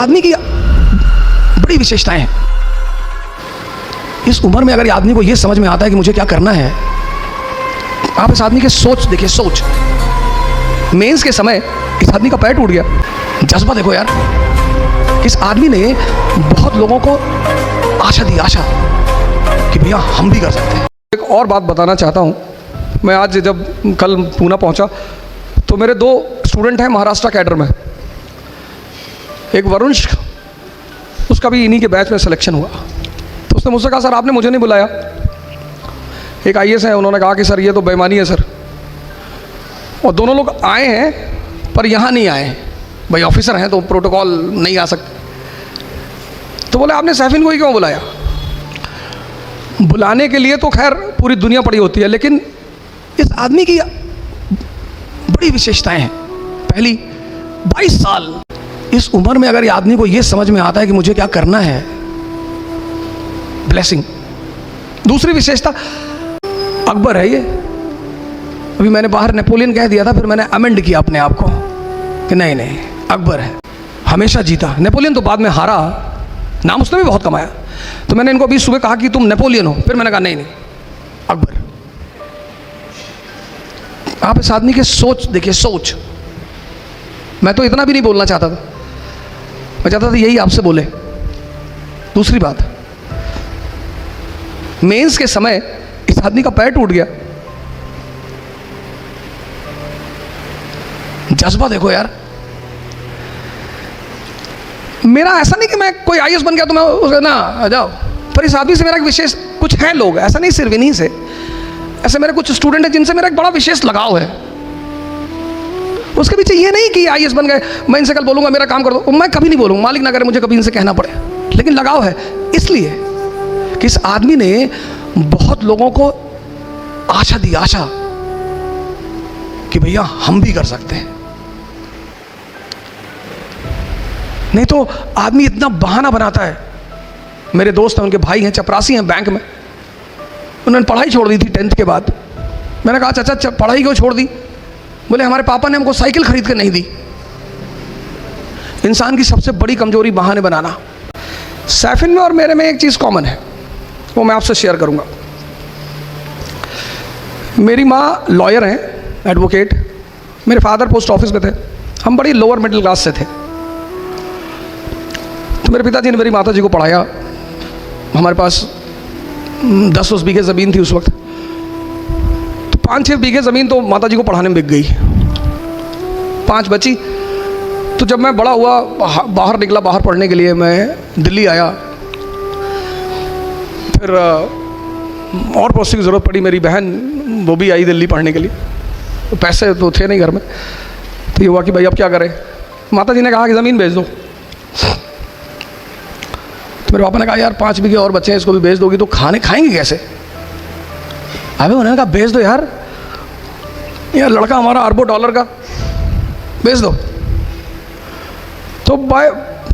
आदमी की बड़ी विशेषताएं हैं। इस उम्र में अगर आदमी को यह समझ में आता है कि मुझे क्या करना है, आप इस आदमी के सोच देखिए, सोच। मेंस के समय इस आदमी का पैर टूट गया। जज्बा देखो यार, इस आदमी ने बहुत लोगों को आशा दी, आशा कि भैया हम भी कर सकते हैं। एक और बात बताना चाहता हूँ, मैं आज जब कल पूना पहुँचा तो मेरे दो स्टूडेंट हैं महाराष्ट्र कैडर में। एक वरुण, उसका भी इन्हीं के बैच में सिलेक्शन हुआ। तो उसने मुझसे कहा सर आपने मुझे नहीं बुलाया। एक आईएएस है, उन्होंने कहा कि सर ये तो बेईमानी है सर। और दोनों लोग आए हैं पर यहाँ नहीं आए, भाई ऑफिसर हैं तो प्रोटोकॉल नहीं आ सकते। तो बोले आपने सैफिन को ही क्यों बुलाया? बुलाने के लिए तो खैर पूरी दुनिया पड़ी होती है, लेकिन इस आदमी की बड़ी विशेषताएं हैं। पहली, 22 साल। इस उम्र में अगर आदमी को यह समझ में आता है कि मुझे क्या करना है, ब्लेसिंग। दूसरी विशेषता, अकबर है ये। अभी मैंने बाहर नेपोलियन कह दिया था, फिर मैंने अमेंड किया अपने आप को कि नहीं नहीं अकबर है, हमेशा जीता। नेपोलियन तो बाद में हारा, नाम उसने भी बहुत कमाया। तो मैंने इनको अभी सुबह कहा कि तुम नेपोलियन हो, फिर मैंने कहा नहीं नहीं अकबर। आप इस आदमी के सोच देखिए, सोच। मैं तो इतना भी नहीं बोलना चाहता था, मैं चाहता था यही आपसे बोले। दूसरी बात, मेंस के समय इस आदमी का पैर टूट गया। जज्बा देखो यार, मेरा ऐसा नहीं कि मैं कोई आईएएस बन गया तो मैं उसका ना आ जाओ, पर इस आदमी से मेरा एक विशेष कुछ है। लोग ऐसा नहीं, सिर्फ इन्हीं से, ऐसे मेरे कुछ स्टूडेंट हैं जिनसे मेरा एक बड़ा विशेष लगाव है। उसके पीछे ये नहीं कि आईएएस बन गए, मैं इनसे कल बोलूंगा मेरा काम कर दो, मैं कभी नहीं बोलूंगा, मालिक ना करे मुझे कभी इनसे कहना पड़े। लेकिन लगाव है इसलिए कि इस आदमी ने बहुत लोगों को आशा दी, आशा कि भैया हम भी कर सकते हैं। नहीं तो आदमी इतना बहाना बनाता है। मेरे दोस्त हैं, उनके भाई हैं, चपरासी हैं बैंक में। उन्होंने पढ़ाई छोड़ दी थी 10th के बाद। मैंने कहा चाचा पढ़ाई क्यों छोड़ दी? बोले हमारे पापा ने हमको साइकिल खरीद कर नहीं दी। इंसान की सबसे बड़ी कमजोरी बहाने बनाना। सैफिन में और मेरे में एक चीज़ कॉमन है, वो मैं आपसे शेयर करूंगा। मेरी माँ लॉयर हैं, एडवोकेट। मेरे फादर पोस्ट ऑफिस में थे। हम बड़ी लोअर मिडिल क्लास से थे। तो मेरे पिताजी ने मेरी माता जी को पढ़ाया। हमारे पास 10-10 बीघे ज़मीन थी उस वक्त। तो 5-6 बीघे ज़मीन तो माता जी को पढ़ाने में बिक गई, 5 बची। तो जब मैं बड़ा हुआ, बाहर निकला, बाहर पढ़ने के लिए मैं दिल्ली आया। फिर और प्रोसेस की ज़रूरत पड़ी, मेरी बहन वो भी आई दिल्ली पढ़ने के लिए। तो पैसे तो थे नहीं घर में। तो ये हुआ कि भाई अब क्या करें? माता जी ने कहा कि ज़मीन बेच दो। तो मेरे पापा ने कहा यार 5 बीघे और बच्चे हैं, इसको भी बेच दोगी तो खाएंगे कैसे? अबे उन्होंने कहा बेच दो यार लड़का हमारा अरबों डॉलर का, बेच दो। तो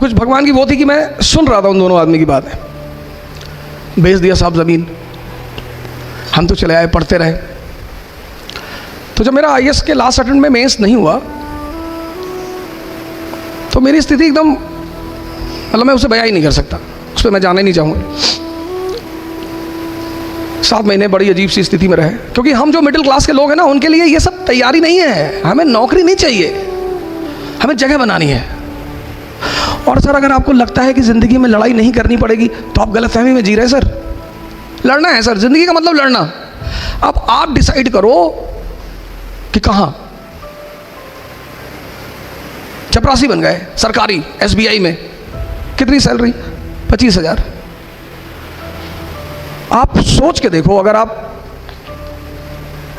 कुछ भगवान की वो थी कि मैं सुन रहा था उन दोनों आदमी की बातें। बेच दिया साहब ज़मीन। हम तो चले आए, पढ़ते रहे। तो जब मेरा आईएएस के लास्ट अटेम्प्ट में मेंस नहीं हुआ तो मेरी स्थिति एकदम, मतलब मैं उसे बयां ही नहीं कर सकता, उस पर मैं जाना ही नहीं चाहूँगा। 7 महीने बड़ी अजीब सी स्थिति में रहे, क्योंकि हम जो मिडिल क्लास के लोग हैं ना, उनके लिए ये सब तैयारी नहीं है। हमें नौकरी नहीं चाहिए, हमें जगह बनानी है। और सर अगर आपको लगता है कि ज़िंदगी में लड़ाई नहीं करनी पड़ेगी तो आप गलतफहमी में जी रहे हैं सर। लड़ना है सर, ज़िंदगी का मतलब लड़ना। अब आप डिसाइड करो कि कहाँ। चपरासी बन गए सरकारी एसबीआई में, कितनी सैलरी? 25,000। आप सोच के देखो, अगर आप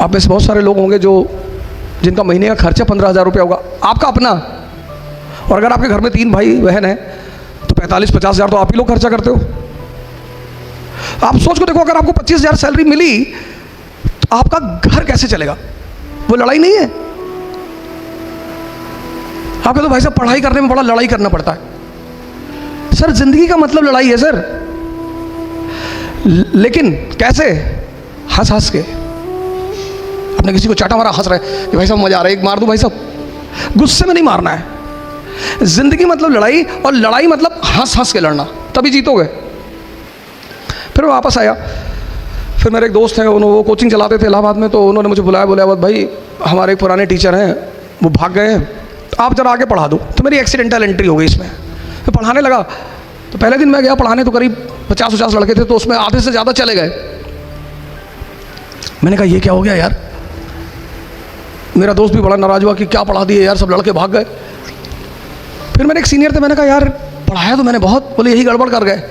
में से बहुत सारे लोग होंगे जिनका महीने का खर्चा 15,000 रुपया होगा, आपका अपना। और अगर आपके घर में 3 भाई बहन हैं तो 45-50 हज़ार तो आप ही लोग खर्चा करते हो। आप सोच को देखो, अगर आपको 25,000 सैलरी मिली तो आपका घर कैसे चलेगा? वो लड़ाई नहीं है। आप कहते हो भाई साहब पढ़ाई करने में बड़ा लड़ाई करना पड़ता है। सर जिंदगी का मतलब लड़ाई है सर, लेकिन कैसे? हंस हंस के। आपने किसी को चाटा मारा, हंस रहे कि भाई साहब मजा आ रहा है, एक मार दूं भाई साहब। गुस्से में नहीं मारना है। जिंदगी मतलब लड़ाई, और लड़ाई मतलब हंस हंस के लड़ना, तभी जीतोगे। फिर मैं वापस आया। फिर मेरे एक दोस्त हैं, उन्होंने वो कोचिंग चलाते थे इलाहाबाद में, तो उन्होंने मुझे बुलाया, बोला भाई हमारे एक पुराने टीचर हैं, वो भाग गए हैं, आप जरा आगे पढ़ा दो। तो मेरी एक्सीडेंटल एंट्री हो गई इसमें। फिर पढ़ाने लगा। तो पहले दिन मैं गया पढ़ाने, तो करीब 50-50 लड़के थे, तो उसमें आधे से ज़्यादा चले गए। मैंने कहा ये क्या हो गया यार। मेरा दोस्त भी बड़ा नाराज हुआ कि क्या पढ़ा दिए यार, सब लड़के भाग गए। फिर मेरे एक सीनियर थे, मैंने कहा यार पढ़ाया तो मैंने बहुत। बोले यही गड़बड़ कर गए,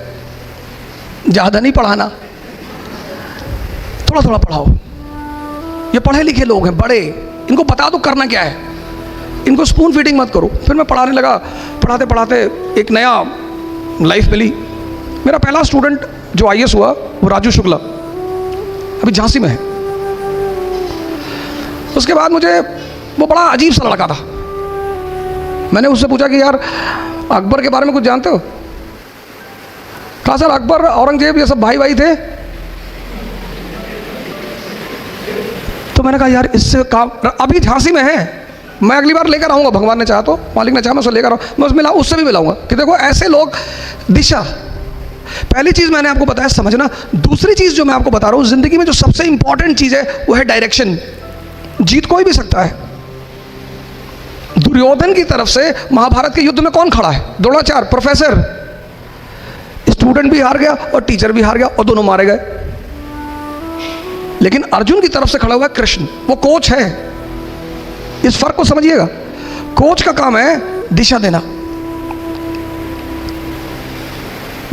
ज़्यादा नहीं पढ़ाना, थोड़ा थोड़ा पढ़ाओ। ये पढ़े लिखे लोग हैं बड़े, इनको बता दो करना क्या है, इनको स्पून फीडिंग मत करो। फिर मैं पढ़ाने लगा। पढ़ाते पढ़ाते एक नया लाइफ मिली। मेरा पहला स्टूडेंट जो IAS हुआ वो राजू शुक्ला, अभी झांसी में है। उसके बाद मुझे वो बड़ा अजीब सा लड़का था। मैंने उससे पूछा कि यार अकबर के बारे में कुछ जानते हो? कहा सर अकबर औरंगजेब ये सब भाई भाई थे। तो मैंने कहा यार इससे काम, अभी झांसी में है, मैं अगली बार लेकर आऊँगा, भगवान ने चाहा तो, मालिक ने चाहा मैं उसे लेकर आऊँ, मैं उसमें उससे भी मिलाऊंगा कि देखो ऐसे लोग। दिशा, पहली चीज़ मैंने आपको बताया समझना। दूसरी चीज़ जो मैं आपको बता रहा हूँ, ज़िंदगी में जो सबसे इंपॉर्टेंट चीज़ है वो है डायरेक्शन। जीत कोई भी सकता है। दुर्योधन की तरफ से महाभारत के युद्ध में कौन खड़ा है? द्रोणाचार्य, प्रोफेसर। स्टूडेंट भी हार गया और टीचर भी हार गया और दोनों मारे गए। लेकिन अर्जुन की तरफ से खड़ा हुआ है कृष्ण, वो कोच है। इस फर्क को समझिएगा। कोच का काम है दिशा देना।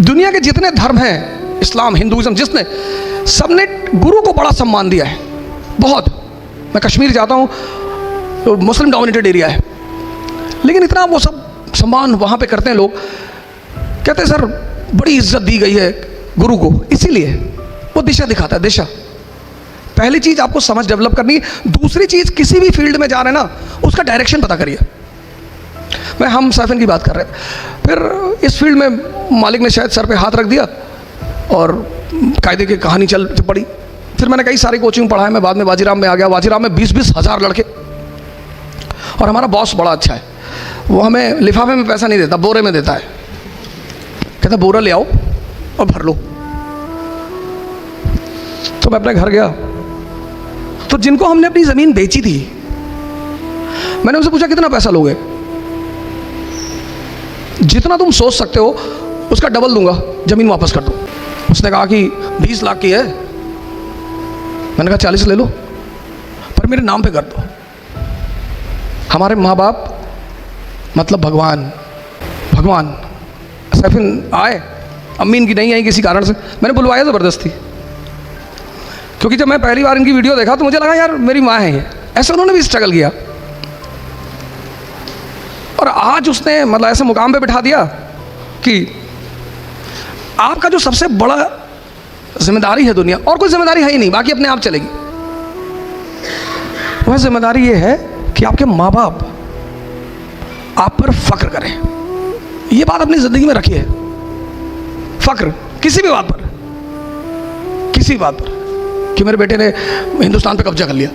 दुनिया के जितने धर्म हैं, इस्लाम, हिंदुइज्म, जिसने, सबने गुरु को बड़ा सम्मान दिया है, बहुत। मैं कश्मीर जाता हूँ तो मुस्लिम डोमिनेटेड एरिया है, लेकिन इतना वो सब सम्मान वहाँ पे करते हैं लोग। कहते हैं सर बड़ी इज्जत दी गई है गुरु को, इसीलिए वो दिशा दिखाता है। दिशा पहली चीज़ आपको समझ डेवलप करनी है। दूसरी चीज़, किसी भी फील्ड में जा रहे हैं ना, उसका डायरेक्शन पता करिए। मैं हम साइफन की बात कर रहे थे, फिर इस फील्ड में मालिक ने शायद सर पे हाथ रख दिया और कायदे की कहानी चल पड़ी। फिर मैंने कई सारी कोचिंग पढ़ाया। मैं बाद में वाजीराम में आ गया। वाजीराम में 20-20 हज़ार लड़के, और हमारा बॉस बड़ा अच्छा है, वो हमें लिफाफे में पैसा नहीं देता, बोरे में देता है। कहता बोरा ले आओ और भर लो। तो मैं अपने घर गया, तो जिनको हमने अपनी ज़मीन बेची थी, मैंने उनसे पूछा कितना पैसा लोगे? जितना तुम सोच सकते हो उसका डबल दूंगा, ज़मीन वापस कर दो। उसने कहा कि 20 लाख की है। मैंने कहा 40 ले लो, पर मेरे नाम पे कर दो। हमारे माँ बाप मतलब भगवान। भगवान सैफिन आए, अम्मी इनकी नहीं आई किसी कारण से, मैंने बुलवाया ज़बरदस्ती, क्योंकि जब मैं पहली बार इनकी वीडियो देखा तो मुझे लगा यार मेरी माँ है ये। ऐसे उन्होंने भी स्ट्रगल किया, और आज उसने मतलब ऐसे मुकाम पे बिठा दिया कि आपका जो सबसे बड़ा जिम्मेदारी है दुनिया, और कोई जिम्मेदारी है ही नहीं, बाकी अपने आप चलेगी। वह जिम्मेदारी ये है कि आपके माँ बाप आप पर फख्र करें। ये बात अपनी ज़िंदगी में रखिए, फख्र किसी भी बात पर, किसी बात पर, कि मेरे बेटे ने हिंदुस्तान पे कब्जा कर लिया।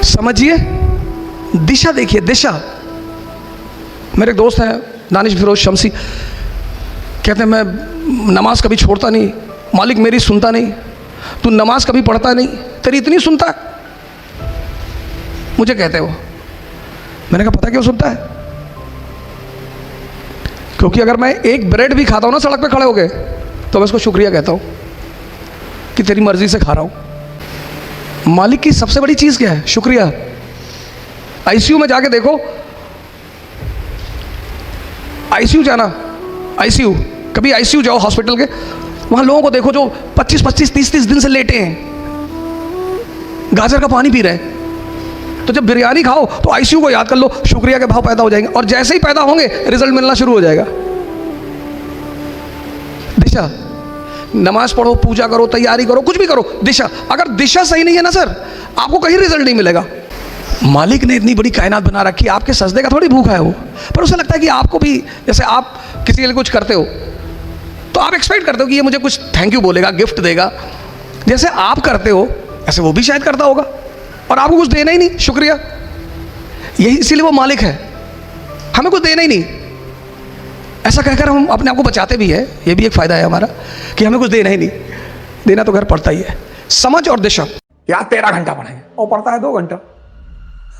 समझिए, दिशा देखिए, दिशा। मेरे एक दोस्त हैं दानिश फिरोज शमसी, कहते हैं मैं नमाज कभी छोड़ता नहीं, मालिक मेरी सुनता नहीं, तू नमाज कभी पढ़ता नहीं, तेरी इतनी सुनता है। मुझे कहते हो। मैंने कहा पता क्यों सुनता है? क्योंकि अगर मैं एक ब्रेड भी खाता हूँ ना सड़क पे खड़े हो गए, तो मैं उसको शुक्रिया कहता हूँ कि तेरी मर्जी से खा रहा हूँ। मालिक की सबसे बड़ी चीज़ क्या है? शुक्रिया। ICU में जाके देखो, ICU जाना, ICU, कभी ICU जाओ हॉस्पिटल के, वहाँ लोगों को देखो जो 25-25, 30-30 दिन से लेटे हैं, गाजर का पानी पी रहे हैं। तो जब बिरयानी खाओ तो ICU को याद कर लो, शुक्रिया के भाव पैदा हो जाएंगे, और जैसे ही पैदा होंगे रिजल्ट मिलना शुरू हो जाएगा। दिशा, नमाज पढ़ो, पूजा करो, तैयारी करो, कुछ भी करो, दिशा। अगर दिशा सही नहीं है ना सर, आपको कहीं रिजल्ट नहीं मिलेगा। मालिक ने इतनी बड़ी कायनात बना रखी, आपके सजदे का थोड़ी भूखा है वो, पर उसे लगता है कि आपको भी, जैसे आप किसी के लिए कुछ करते हो तो आप एक्सपेक्ट करते हो कि ये मुझे कुछ थैंक यू बोलेगा, गिफ्ट देगा। जैसे आप करते हो ऐसे वो भी शायद करता होगा, और आपको कुछ देना ही नहीं, शुक्रिया। यही इसीलिए वो मालिक है, हमें कुछ देना ही नहीं। ऐसा कहकर हम अपने आप को बचाते भी है, ये भी एक फायदा है हमारा कि हमें कुछ देना ही नहीं, देना तो घर पड़ता ही है। समझ और दिशा, यार 13 घंटा पढ़ेंगे और पढ़ता है 2 घंटा,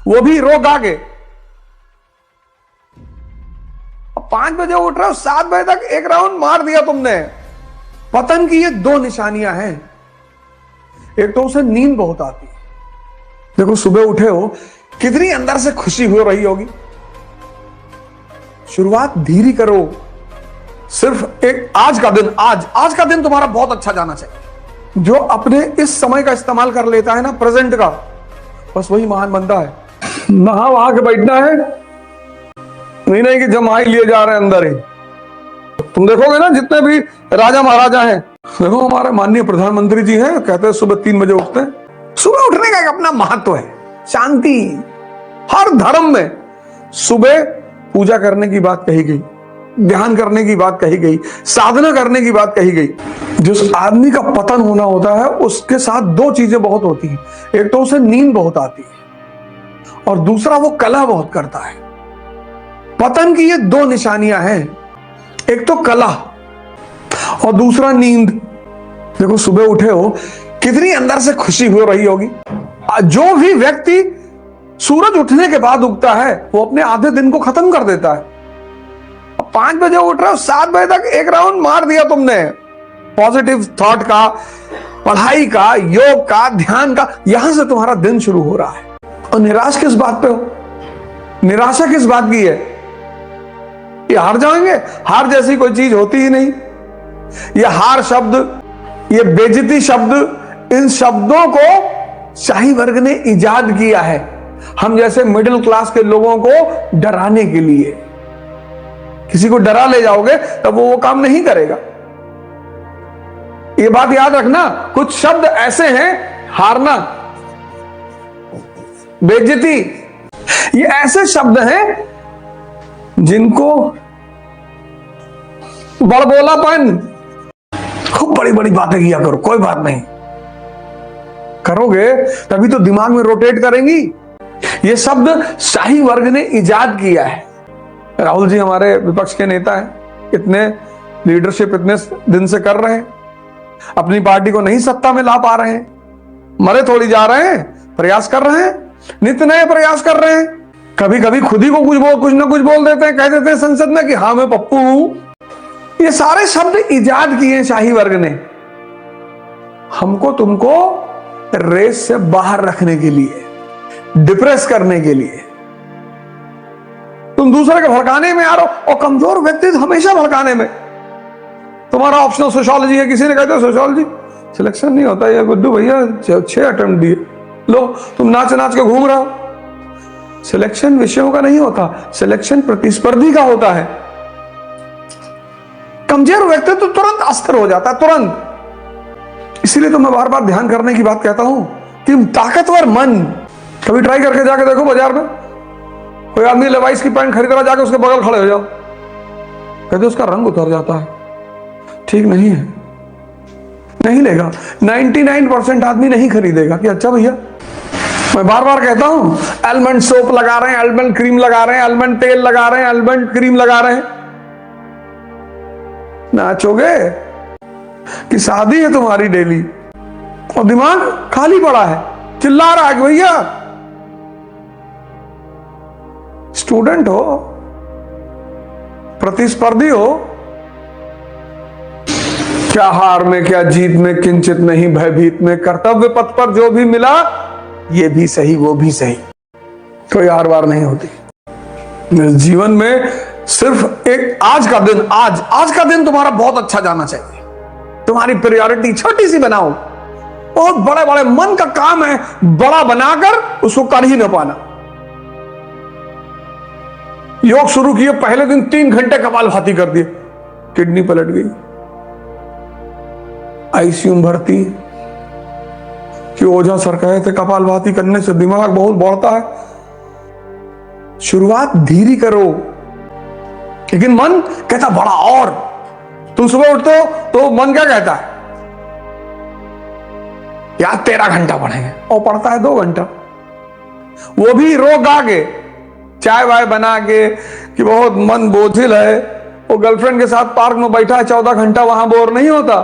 वो भी रो गा के। 5 बजे उठ रहे हो, 7 बजे तक एक राउंड मार दिया तुमने। पतन की ये 2 निशानियां हैं। एक तो उसे नींद बहुत आती है। देखो सुबह उठे हो, कितनी अंदर से खुशी हो रही होगी। शुरुआत धीरे करो। सिर्फ एक आज का दिन तुम्हारा बहुत अच्छा जाना चाहिए। जो अपने इस समय का इस्तेमाल कर लेता है ना, प्रेजेंट का, बस वही महान बनता है। नहा वहां के बैठना है, नहीं कि जमा ही लिए जा रहे हैं अंदर ही। तुम देखोगे ना जितने भी राजा महाराजा हैं, देखो हमारे माननीय प्रधानमंत्री जी हैं, कहते हैं सुबह 3 बजे उठते हैं। सुबह उठने का एक अपना महत्व है। शांति, हर धर्म में सुबह पूजा करने की बात कही गई, ध्यान करने की बात कही गई, साधना करने की बात कही गई। जिस आदमी का पतन होना होता है उसके साथ 2 चीजें बहुत होती हैं। एक तो उसे नींद बहुत आती है और दूसरा वो कलह बहुत करता है। पतन की ये 2 निशानियां हैं, एक तो कलह और दूसरा नींद। देखो सुबह उठे हो, कितनी अंदर से खुशी हो रही होगी। जो भी व्यक्ति सूरज उठने के बाद उगता है वो अपने आधे दिन को खत्म कर देता है। 5 बजे उठ रहे हो, 7 बजे तक एक राउंड मार दिया तुमने। पॉजिटिव थॉट का, पढ़ाई का, योग का, ध्यान का, यहां से तुम्हारा दिन शुरू हो रहा है। और निराश किस बात पे हो? निराशा किस बात की है? ये हार जाएंगे? हार जैसी कोई चीज होती ही नहीं। ये हार शब्द, ये बेइज्जती शब्द, इन शब्दों को शाही वर्ग ने इजाद किया है हम जैसे मिडिल क्लास के लोगों को डराने के लिए। किसी को डरा ले जाओगे तब वो काम नहीं करेगा। ये बात याद रखना, कुछ शब्द ऐसे हैं, हारना, बेइज्जती, ये ऐसे शब्द हैं जिनको बड़बोलापन, खूब बड़ी बड़ी बातें किया करो, कोई बात नहीं, करोगे तभी तो दिमाग में रोटेट करेंगी। ये शब्द शाही वर्ग ने इजाद किया है। राहुल जी हमारे विपक्ष के नेता हैं, इतने लीडरशिप इतने दिन से कर रहे हैं, अपनी पार्टी को नहीं सत्ता में ला पा रहे हैं, मरे थोड़ी जा रहे हैं, प्रयास कर रहे हैं, नित्य नए प्रयास कर रहे हैं। कभी कभी खुद ही को कुछ ना कुछ बोल देते हैं, कह देते हैं संसद में कि हाँ मैं पप्पू हूं। ये सारे शब्द इजाद किए शाही वर्ग ने, हमको तुमको रेस से बाहर रखने के लिए, डिप्रेस करने के लिए। तुम दूसरे के भड़काने में आ रहे हो, और कमजोर व्यक्ति हमेशा भड़काने में। तुम्हारा ऑप्शनल सोशियोलॉजी है, किसी ने कहते सोशियोलॉजी सिलेक्शन नहीं होता, ये गुड्डू भैया 6 अटेम्प्ट दिए, लो तुम नाच नाच के घूम रहे हो। सिलेक्शन विषयों का नहीं होता, सिलेक्शन प्रतिस्पर्धी का होता है। कमजोर व्यक्ति तो तुरंत अस्थिर हो जाता है, तुरंत। इसीलिए तो मैं बार बार ध्यान करने की बात कहता हूं कि ताकतवर मन, कभी ट्राई करके जाके देखो बाजार में, कोई आदमी लेवाइस की पैंट खरीद रहा, जाके उसके बगल खड़े हो जाओ, कहते उसका रंग उतर जाता है। ठीक नहीं है, नहीं लेगा। 99% आदमी नहीं खरीदेगा कि अच्छा भैया। मैं बार बार कहता हूं, आलमंड सोप लगा रहे हैं, आलमंड क्रीम लगा रहे हैं, आलमंड तेल लगा रहे हैं, आलमंड क्रीम लगा रहे हैं, नाचोगे कि शादी है तुम्हारी डेली और दिमाग खाली पड़ा है, चिल्ला रहा है भैया। स्टूडेंट हो, प्रतिस्पर्धी हो, क्या हार में क्या जीत में किंचित नहीं भयभीत में, कर्तव्य पथ पर जो भी मिला ये भी सही वो भी सही, कोई हार वार नहीं होती। जीवन में सिर्फ एक आज का दिन तुम्हारा बहुत अच्छा जाना चाहिए। तुम्हारी प्रायोरिटी छोटी सी बनाओ, बहुत बड़े बड़े मन का काम है बड़ा बनाकर उसको कर ही ना पाना। योग शुरू किए, पहले दिन 3 घंटे कपालभाति कर दिए, किडनी पलट गई, आईसीयू में भर्ती, कि ओझा सर कहे थे कपालभाति करने से दिमाग बहुत बढ़ता है। शुरुआत धीरे करो, लेकिन मन कहता बड़ा। और तुम सुबह उठते हो तो मन क्या कहता है? यार 13 घंटा पढ़ेंगे, और पढ़ता है 2 घंटा, वो भी रो गा के। चाय वाय बना के कि बहुत मन बोझिल है, वो गर्लफ्रेंड के साथ पार्क में बैठा है 14 घंटा, वहां बोर नहीं होता?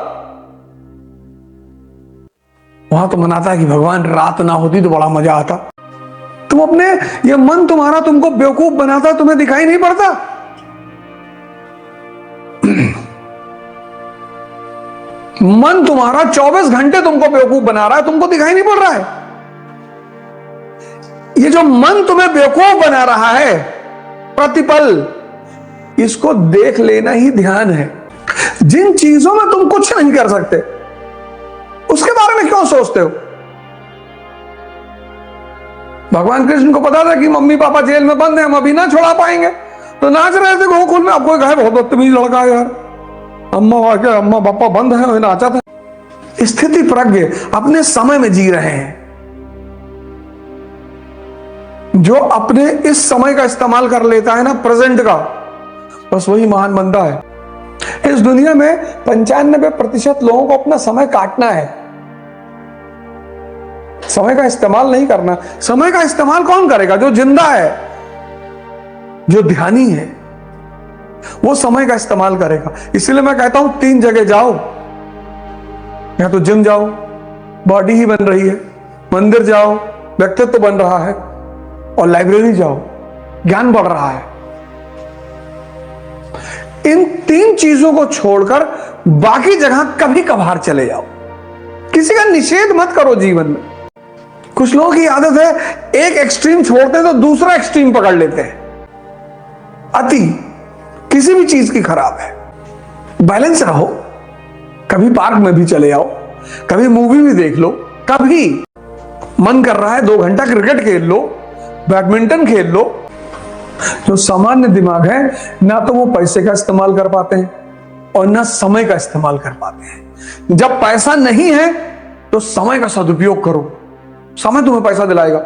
वहां तो मनाता है कि भगवान रात ना होती तो बड़ा मजा आता। तुम अपने, ये मन तुम्हारा तुमको बेवकूफ बनाता, तुम्हें दिखाई नहीं पड़ता? मन तुम्हारा 24 घंटे तुमको बेवकूफ बना रहा है, तुमको दिखाई नहीं पड़ रहा है? ये जो मन तुम्हें बेवकूफ बना रहा है प्रतिपल, इसको देख लेना ही ध्यान है। जिन चीजों में तुम कुछ नहीं कर सकते उसके बारे में क्यों सोचते हो? भगवान कृष्ण को पता था कि मम्मी पापा जेल में बंद हैं, हम अभी ना छुड़ा पाएंगे, तो नाच रहे थे गोकुल में। आपको कहा बहुत बदतमीज लड़का है यार, अम्मा पापा बंद है, नाचा था। स्थिति प्रज्ञ अपने समय में जी रहे हैं। जो अपने इस समय का इस्तेमाल कर लेता है ना, प्रेजेंट का, बस वही महान बनता है। इस दुनिया में 95% लोगों को अपना समय काटना है, समय का इस्तेमाल नहीं करना। समय का इस्तेमाल कौन करेगा? जो जिंदा है, जो ध्यानी है, वो समय का इस्तेमाल करेगा। इसलिए मैं कहता हूं 3 जगह जाओ, या तो जिम जाओ, बॉडी ही बन रही है, मंदिर जाओ, व्यक्तित्व बन रहा है, और लाइब्रेरी जाओ, ज्ञान बढ़ रहा है। इन 3 चीजों को छोड़कर बाकी जगह कभी कभार चले जाओ। किसी का निषेध मत करो जीवन में। कुछ लोगों की आदत है, एक एक्सट्रीम छोड़ते हैं तो दूसरा एक्सट्रीम पकड़ लेते हैं। अति किसी भी चीज की खराब है। बैलेंस रहो। कभी पार्क में भी चले जाओ, कभी मूवी भी देख लो, कभी मन कर रहा है 2 घंटा क्रिकेट खेल लो, बैडमिंटन खेल लो। जो सामान्य दिमाग है, ना तो वो पैसे का इस्तेमाल कर पाते हैं और ना समय का इस्तेमाल कर पाते हैं। जब पैसा नहीं है तो समय का सदुपयोग करो, समय तुम्हें पैसा दिलाएगा।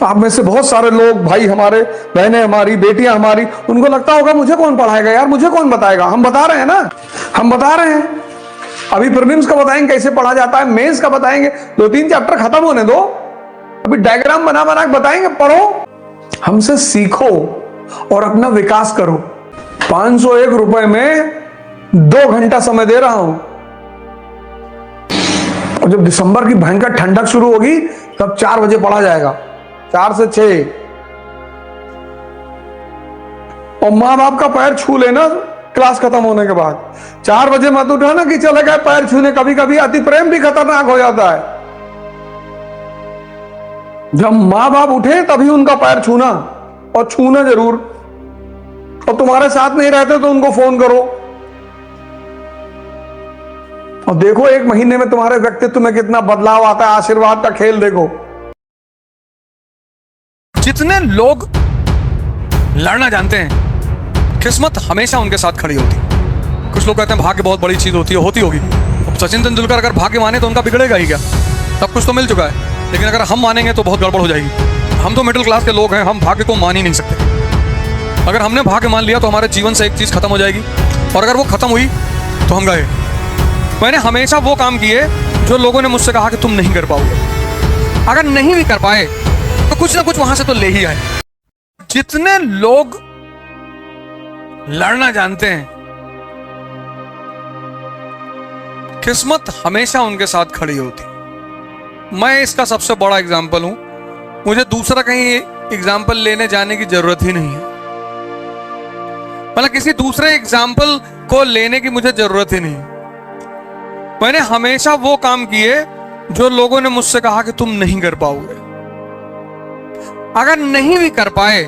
आप में से बहुत सारे लोग, भाई हमारे, बहनें हमारी, बेटियां हमारी, उनको लगता होगा मुझे कौन पढ़ाएगा यार, मुझे कौन बताएगा। हम बता रहे हैं ना, हम बता रहे हैं। अभी प्रीलिम्स का बताएंगे कैसे पढ़ा जाता है, मेंस का बताएंगे, 2-3 चैप्टर खत्म होने दो, अभी डायग्राम बना बना के बताएंगे, पढ़ो, हमसे सीखो और अपना विकास करो। 501 रुपए में 2 घंटा समय दे रहा हूं, और जब दिसंबर की भयंकर ठंडक शुरू होगी तब 4 बजे पढ़ा जाएगा, 4 से 6। और मां बाप का पैर छू लेना क्लास खत्म होने के बाद। 4 बजे मत उठाना कि चले गए पैर छूने। कभी कभी अति प्रेम भी खतरनाक हो जाता है। जब मां बाप उठे तभी उनका पैर छूना, और छूना जरूर। और तुम्हारे साथ नहीं रहते तो उनको फोन करो और देखो 1 महीने में तुम्हारे व्यक्तित्व में कितना बदलाव आता है। आशीर्वाद का खेल देखो। जितने लोग लड़ना जानते हैं, किस्मत हमेशा उनके साथ खड़ी होती। कुछ लोग कहते हैं भाग्य बहुत बड़ी चीज होती है, होती होगी। अब सचिन तेंदुलकर अगर भाग्य माने तो उनका बिगड़ेगा ही क्या? सब कुछ तो मिल चुका है, लेकिन अगर हम मानेंगे तो बहुत गड़बड़ हो जाएगी। हम तो मिडिल क्लास के लोग हैं, हम भाग्य को मान ही नहीं सकते। अगर हमने भाग्य मान लिया तो हमारे जीवन से एक चीज खत्म हो जाएगी, और अगर वो खत्म हुई तो हम गए। मैंने हमेशा वो काम किए जो लोगों ने मुझसे कहा कि तुम नहीं कर पाओगे। अगर नहीं भी कर पाए तो कुछ ना कुछ वहां से तो ले ही आए। जितने लोग लड़ना जानते हैं, किस्मत हमेशा उनके साथ खड़ी होती। मैं इसका सबसे बड़ा एग्जाम्पल हूं। मुझे दूसरा कहीं एग्जाम्पल लेने जाने की जरूरत ही नहीं है, मतलब किसी दूसरे एग्जाम्पल को लेने की मुझे जरूरत ही नहीं। मैंने हमेशा वो काम किए जो लोगों ने मुझसे कहा कि तुम नहीं कर पाओगे। अगर नहीं भी कर पाए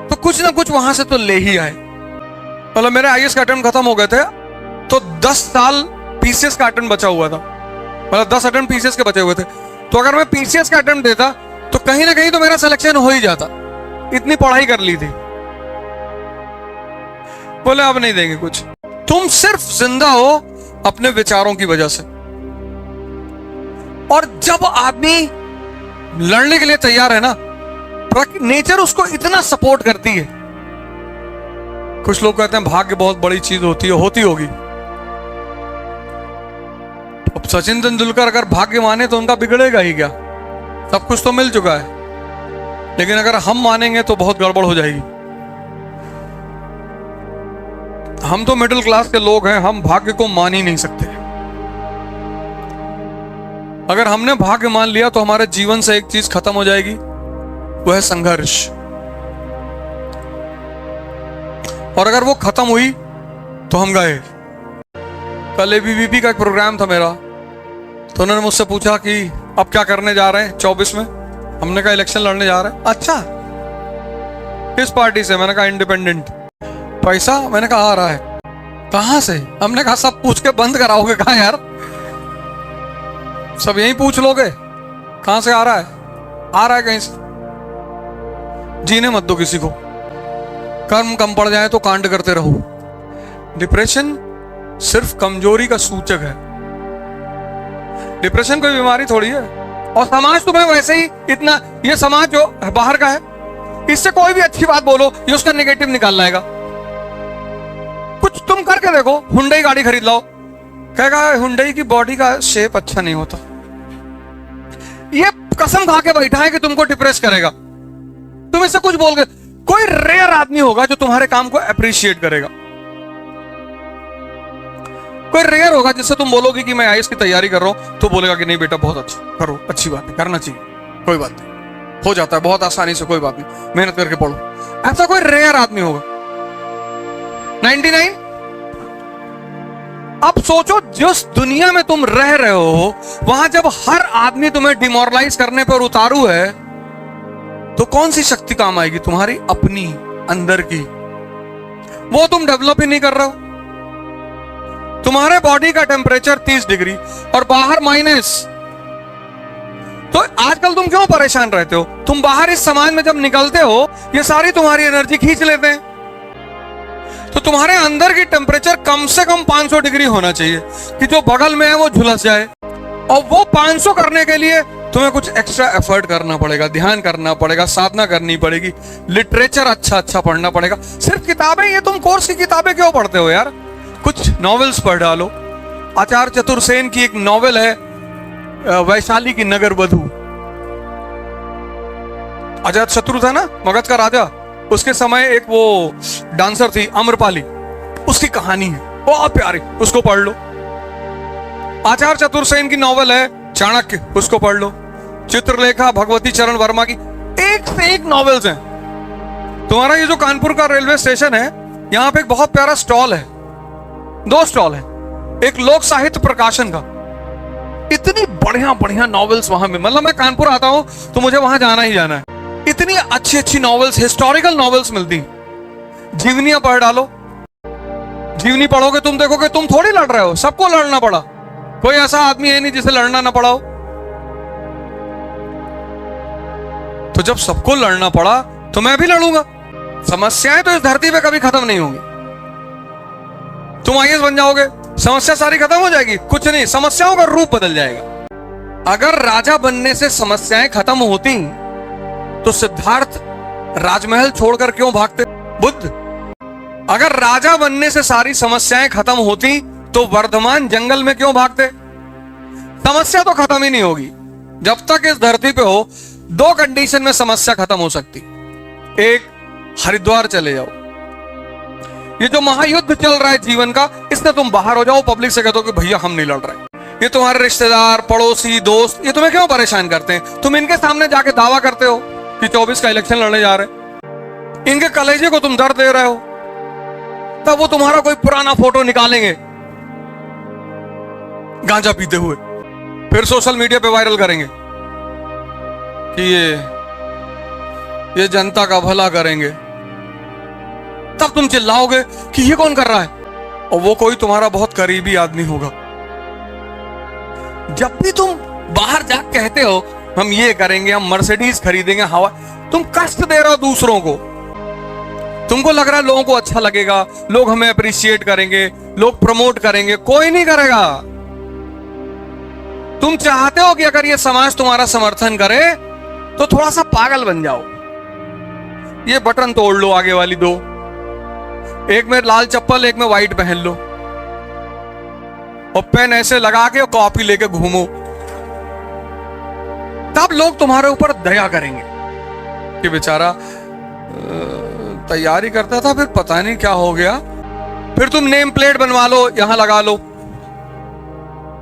तो कुछ ना कुछ वहां से तो ले ही आए। मतलब मेरे आईएएस का अटेम्प्ट खत्म हो गए थे तो 10 साल पीसीएस का अटेम्प्ट बचा हुआ था। मतलब 10 अटेम्प्ट पीसीएस के बचे हुए थे। तो अगर मैं पीसीएस का अटेम्प्ट देता तो कहीं ना कहीं तो मेरा सिलेक्शन हो ही जाता। इतनी पढ़ाई कर ली थी। बोले अब नहीं देंगे कुछ। तुम सिर्फ जिंदा हो अपने विचारों की वजह से। और जब आदमी लड़ने के लिए तैयार है ना, नेचर उसको इतना सपोर्ट करती है। कुछ लोग कहते हैं भाग्य बहुत बड़ी चीज होती है, होती होगी। अब सचिन तेंदुलकर अगर भाग्य माने तो उनका बिगड़ेगा ही क्या? सब कुछ तो मिल चुका है। लेकिन अगर हम मानेंगे तो बहुत गड़बड़ हो जाएगी। हम तो मिडिल क्लास के लोग हैं, हम भाग्य को मान ही नहीं सकते। अगर हमने भाग्य मान लिया तो हमारे जीवन से एक चीज खत्म हो जाएगी, वो है संघर्ष। और अगर वो खत्म हुई तो हम गए। कल एबीवीपी का एक प्रोग्राम था मेरा, तो उन्होंने मुझसे पूछा कि अब क्या करने जा रहे हैं 24 में। हमने कहा इलेक्शन लड़ने जा रहे हैं। अच्छा, किस पार्टी से? मैंने कहा इंडिपेंडेंट। पैसा? मैंने कहा आ रहा है। कहां से? हमने कहा सब पूछ के बंद कराओगे? कहा यार, सब यही पूछ लोगे कहां से आ रहा है? आ रहा है कहीं से। जीने मत दो किसी को, कर्म कम पड़ जाए तो कांड करते रहो। डिप्रेशन सिर्फ कमजोरी का सूचक है। डिप्रेशन कोई बीमारी थोड़ी है। और समाज तुम्हें वैसे ही इतना, ये समाज जो बाहर का है, इससे कोई भी अच्छी बात बोलो ये उसका नेगेटिव निकाल लाएगा। कुछ तुम करके देखो, हुंडई गाड़ी खरीद लाओ, कहेगा हुंडई की बॉडी का शेप अच्छा नहीं होता। ये कसम खा के बैठा है कि तुमको डिप्रेस करेगा। तुम इससे कुछ बोल गए, कोई रेयर आदमी होगा जो तुम्हारे काम को अप्रिशिएट करेगा। कोई रेयर होगा जिससे तुम बोलोगे कि मैं आईएएस की तैयारी कर रहा हूं, तो बोलेगा कि नहीं बेटा बहुत अच्छा करो, अच्छी बात है, करना चाहिए, कोई बात नहीं, हो जाता है बहुत आसानी से, कोई बात नहीं, मेहनत करके पढ़ो। ऐसा कोई रेयर आदमी होगा। 99। अब सोचो, जिस दुनिया में तुम रह रहे हो वहां जब हर आदमी तुम्हें डिमोरलाइज करने पर उतारू है, तो कौन सी शक्ति काम आएगी? तुम्हारी अपनी अंदर की। वो तुम डेवलप ही नहीं कर रहे हो। तुम्हारे बॉडी का टेम्परेचर 30 डिग्री और बाहर माइनस। तो आजकल तुम क्यों परेशान रहते हो? तुम बाहर इस समाज में जब निकलते हो, ये सारी तुम्हारी एनर्जी खींच लेते हैं। तो तुम्हारे अंदर की टेम्परेचर कम से कम 500 डिग्री होना चाहिए कि जो बगल में है वो झुलस जाए। और वो 500 करने के लिए तुम्हें कुछ एक्स्ट्रा एफर्ट करना पड़ेगा, ध्यान करना पड़ेगा, साधना करनी पड़ेगी, लिटरेचर अच्छा पढ़ना पड़ेगा। सिर्फ किताबें, ये तुम कोर्स की किताबें क्यों पढ़ते हो यार? कुछ नॉवेल्स पढ़ डालो। आचार्य चतुर्सेन की एक नॉवेल है वैशाली की नगर वधू। अजात शत्रु था ना, मगध का राजा, उसके समय एक वो डांसर थी अम्रपाली, उसकी कहानी है बहुत प्यारी, उसको पढ़ लो। आचार्य चतुर्सेन की नॉवेल है चाणक्य, उसको पढ़ लो। चित्रलेखा भगवती चरण वर्मा की एक से एक नॉवेल्स हैं। तुम्हारा ये जो कानपुर का रेलवे स्टेशन है, यहां पे एक बहुत प्यारा स्टॉल है, 2 स्टॉल है। एक लोक साहित्य प्रकाशन का, इतनी बढ़िया बढ़िया नॉवेल्स वहां में, मतलब मैं कानपुर आता हूं तो मुझे वहां जाना ही जाना है। इतनी अच्छी अच्छी नॉवेल्स, हिस्टोरिकल नॉवेल्स मिलती। जीवनियां पढ़ डालो। जीवनी पढ़ोगे तुम देखोगे तुम थोड़ी लड़ रहे हो, सबको लड़ना पड़ा। कोई ऐसा आदमी है नहीं जिसे लड़ना ना पड़ा हो। तो जब सबको लड़ना पड़ा तो मैं भी लड़ूंगा। समस्याएं तो इस धरती पे कभी खत्म नहीं होंगी। तुम आईएएस बन जाओगे, समस्या सारी खत्म हो जाएगी? कुछ नहीं, समस्याओं का रूप बदल जाएगा। अगर राजा बनने से समस्याएं खत्म होती तो सिद्धार्थ राजमहल छोड़कर क्यों भागते? बुद्ध। अगर राजा बनने से सारी समस्याएं खत्म होती तो वर्धमान जंगल में क्यों भागते? समस्या तो खत्म ही नहीं होगी। जब तक इस धरती पे हो, 2 कंडीशन में समस्या खत्म हो सकती। एक, हरिद्वार चले जाओ। ये जो महायुद्ध चल रहा है जीवन का, इससे तुम बाहर हो जाओ, पब्लिक से कह दो कि भैया हम नहीं लड़ रहे। ये तुम्हारे रिश्तेदार, पड़ोसी, दोस्त, ये तुम्हें क्यों परेशान करते हैं? तुम इनके सामने जाके दावा करते हो कि 24 का इलेक्शन लड़ने जा रहे हैं। इनके कलेजे को तुम दर्द दे रहे हो, तब वो तुम्हारा कोई पुराना फोटो निकालेंगे गांजा पीते हुए, फिर सोशल मीडिया पे वायरल करेंगे कि ये जनता का भला करेंगे। तब तुम चिल्लाओगे कि ये कौन कर रहा है, और वो कोई तुम्हारा बहुत करीबी आदमी होगा। जब भी तुम बाहर जाकर कहते हो हम ये करेंगे, हम मर्सिडीज खरीदेंगे, हवा, तुम कष्ट दे रहे हो दूसरों को। तुमको लग रहा है लोगों को अच्छा लगेगा, लोग हमें अप्रिशिएट करेंगे, लोग प्रमोट करेंगे। कोई नहीं करेगा। तुम चाहते हो कि अगर ये समाज तुम्हारा समर्थन करे तो थोड़ा सा पागल बन जाओ। ये बटन तोड़ लो आगे वाली 2, एक में लाल चप्पल, एक में व्हाइट पहन लो, और पेन ऐसे लगा के कॉपी लेके घूमो। तब लोग तुम्हारे ऊपर दया करेंगे। कि बेचारा तैयारी करता था, फिर पता नहीं क्या हो गया, फिर तुम नेम प्लेट बनवा लो, यहां लगा लो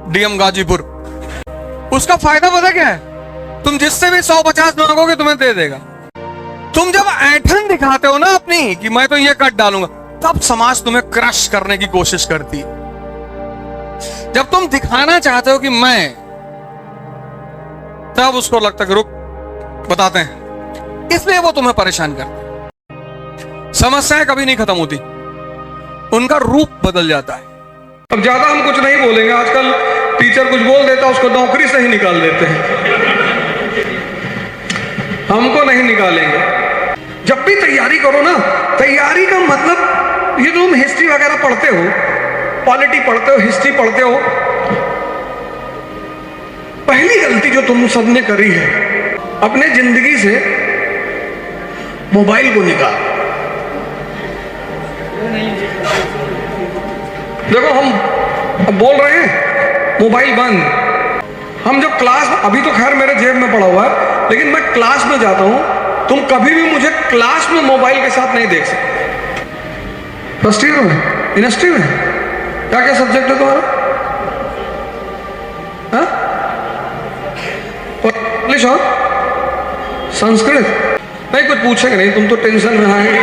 डीएम गाजीपुर। उसका फायदा पता क्या है? तुम जिससे भी 150 मांगोगे तुम्हें दे देगा। तुम जब ऐंठन दिखाते हो ना अपनी कि मैं तो ये कट डालूंगा, तब समाज तुम्हें क्रश करने की कोशिश करती है। जब तुम दिखाना चाहते हो कि मैं, तब उसको लगता है कि रुक बताते हैं, इसलिए वो तुम्हें परेशान करते हैं। समस्याएं कभी नहीं खत्म होती, उनका रूप बदल जाता है। अब ज्यादा हम कुछ नहीं बोलेंगे, आजकल टीचर कुछ बोल देता उसको नौकरी से ही निकाल देते हैं, हमको नहीं निकालेंगे। जब भी तैयारी करो ना, तैयारी का मतलब ये तुम हिस्ट्री वगैरह पढ़ते हो, पॉलिटी पढ़ते हो, हिस्ट्री पढ़ते हो, पहली गलती जो तुम सबने करी है, अपने जिंदगी से मोबाइल को निकाल। देखो हम अब बोल रहे हैं मोबाइल बंद। हम जब क्लास, अभी तो खैर मेरे जेब में पड़ा हुआ है, लेकिन मैं क्लास में जाता हूं, तुम कभी भी मुझे क्लास में मोबाइल के साथ नहीं देख सकते। फर्स्ट ईयर में, यूनिवर्सिटी में, क्या क्या सब्जेक्ट है तुम्हारा? इंग्लिश और संस्कृत? नहीं, कुछ पूछेगा नहीं, तुम तो टेंशन में आएंगे,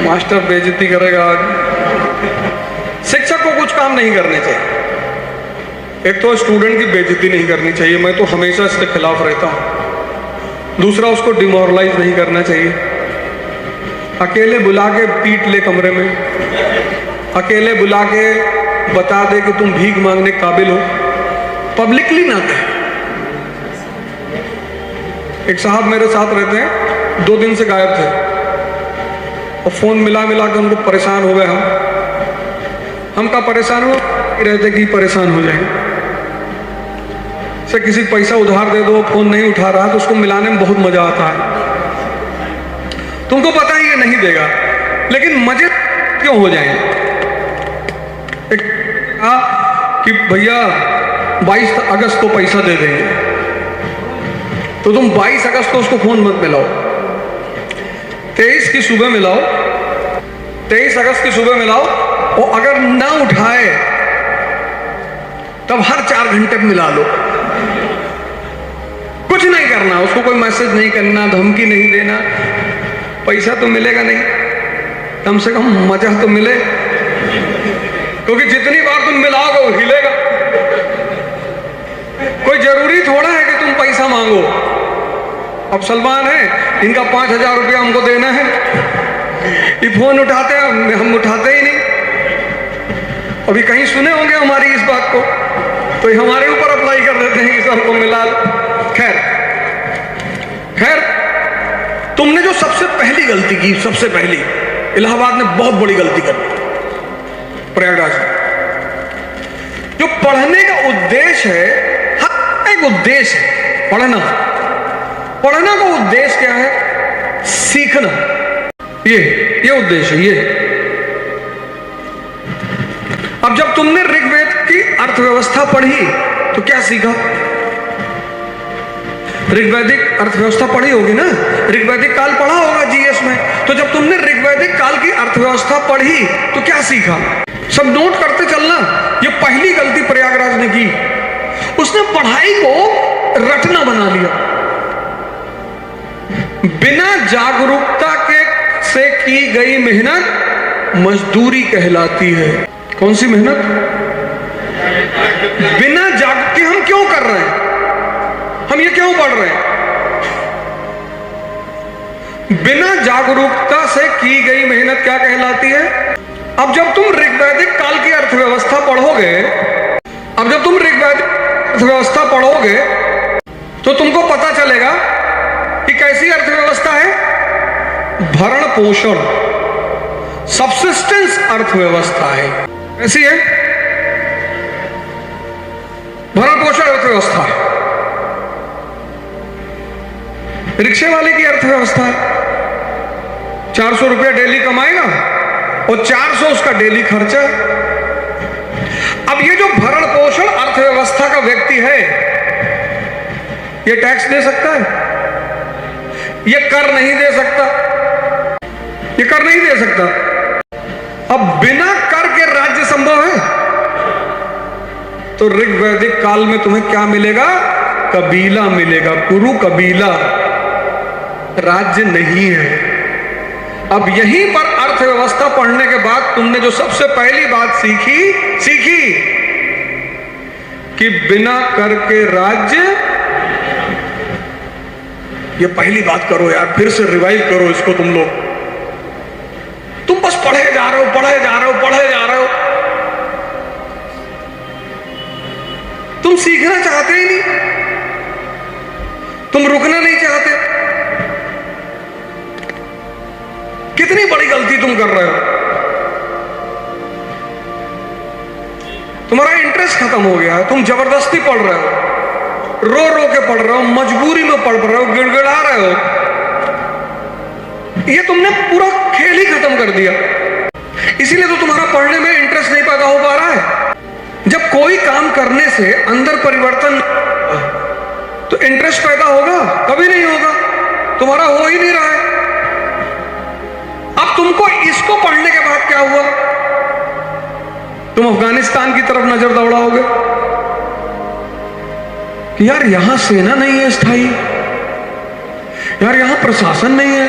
मास्टर बेइज्जती करेगा। शिक्षक को कुछ काम नहीं करने चाहिए। एक तो स्टूडेंट की बेइज्जती नहीं करनी चाहिए, मैं तो हमेशा इसके खिलाफ रहता हूं। दूसरा, उसको डिमोरलाइज नहीं करना चाहिए। अकेले बुला के पीट ले कमरे में, अकेले बुला के बता दे कि तुम भीख मांगने काबिल हो, पब्लिकली ना कहे। एक साहब मेरे साथ रहते हैं, 2 दिन से गायब थे, और फोन मिला के उनको परेशान हो गए। हम का परेशान हो रहते कि परेशान हो जाएंगे। से किसी पैसा उधार दे दो, फोन नहीं उठा रहा, तो उसको मिलाने में बहुत मजा आता है। तुमको पता ही ये नहीं देगा, लेकिन मजे क्यों हो जाएंगे? एक कहा कि भैया 22 अगस्त को पैसा दे देंगे, तो तुम 22 अगस्त को उसको फोन मत मिलाओ, 23 की सुबह मिलाओ, 23 अगस्त की सुबह मिलाओ, और अगर ना उठाए तब हर 4 घंटे में मिला लो। कुछ नहीं करना, उसको कोई मैसेज नहीं करना, धमकी नहीं देना, पैसा तो मिलेगा नहीं, कम से कम मजा तो मिले, क्योंकि जितनी बार तुम मिलाओगे वो हिलेगा। कोई जरूरी थोड़ा है कि तुम पैसा मांगो। अब सलमान है, इनका 5000 रुपया हमको देना है, ये फोन उठाते हैं, हम उठाते ही नहीं। अभी कहीं सुने होंगे हमारी इस बात को, तो ये हमारे ऊपर अप्लाई कर देते हैं कि सर को मिला लो। खैर, तुमने जो सबसे पहली गलती की, सबसे पहली, इलाहाबाद ने बहुत बड़ी गलती कर दी, प्रयागराज में। जो पढ़ने का उद्देश्य है, हर एक उद्देश्य है पढ़ना। पढ़ना का उद्देश्य क्या है? सीखना। ये उद्देश्य है, ये। अब जब तुमने ऋग्वेद की अर्थव्यवस्था पढ़ी तो क्या सीखा? ऋग्वैदिक अर्थव्यवस्था पढ़ी होगी ना, ऋग्वैदिक काल पढ़ा होगा जीएस में। तो जब तुमने ऋग्वैदिक काल की अर्थव्यवस्था पढ़ी तो क्या सीखा? सब नोट करते चलना। ये पहली गलती प्रयागराज ने की, उसने पढ़ाई को रटना बना लिया। बिना जागरूकता से की गई मेहनत मजदूरी कहलाती है। कौन सी मेहनत? बिना जागरूक हम क्यों कर रहे हैं? हम ये क्यों पढ़ रहे हैं? बिना जागरूकता से की गई मेहनत क्या कहलाती है? अब जब तुम ऋग्वैदिक काल की अर्थव्यवस्था पढ़ोगे, तो तुमको पता चलेगा कि कैसी अर्थव्यवस्था है? भरण पोषण, सब्सिस्टेंस अर्थव्यवस्था है। कैसी है? भरण पोषण अर्थव्यवस्था है। रिक्शे वाले की अर्थव्यवस्था है, 400 रुपया डेली कमाएगा और 400 उसका डेली खर्चा। अब ये जो भरण पोषण अर्थव्यवस्था का व्यक्ति है, ये टैक्स दे सकता है? ये कर नहीं दे सकता, ये कर नहीं दे सकता। अब बिना कर के राज्य संभव है? तो ऋग्वैदिक काल में तुम्हें क्या मिलेगा? कबीला मिलेगा, कुरु कबीला, राज्य नहीं है। अब यहीं पर अर्थव्यवस्था पढ़ने के बाद तुमने जो सबसे पहली बात सीखी कि बिना कर के राज्य, ये पहली बात करो यार, फिर से रिवाइव करो इसको तुम लोग। तुम बस पढ़े जा रहे हो, पढ़े जा रहे हो, पढ़े जा रहे हो, तुम सीखना चाहते ही नहीं, तुम रुकना नहीं चाहते। कितनी बड़ी गलती तुम कर रहे हो। तुम्हारा इंटरेस्ट खत्म हो गया है, तुम जबरदस्ती पढ़ रहे हो, रो रो के पढ़ रहे हो, मजबूरी में पढ़ रहे हो, गिड़गिड़ा रहे हो। ये तुमने पूरा खेल ही खत्म कर दिया। इसीलिए तो तुम्हारा पढ़ने में इंटरेस्ट नहीं पैदा हो पा रहा है। जब कोई काम करने से अंदर परिवर्तन तो इंटरेस्ट पैदा होगा? कभी नहीं होगा, तुम्हारा हो ही नहीं रहा है। अब तुमको इसको पढ़ने के बाद क्या हुआ? तुम अफगानिस्तान की तरफ नजर दौड़ाओगे कि यार यहां सेना नहीं है स्थायी, यार यहां प्रशासन नहीं है,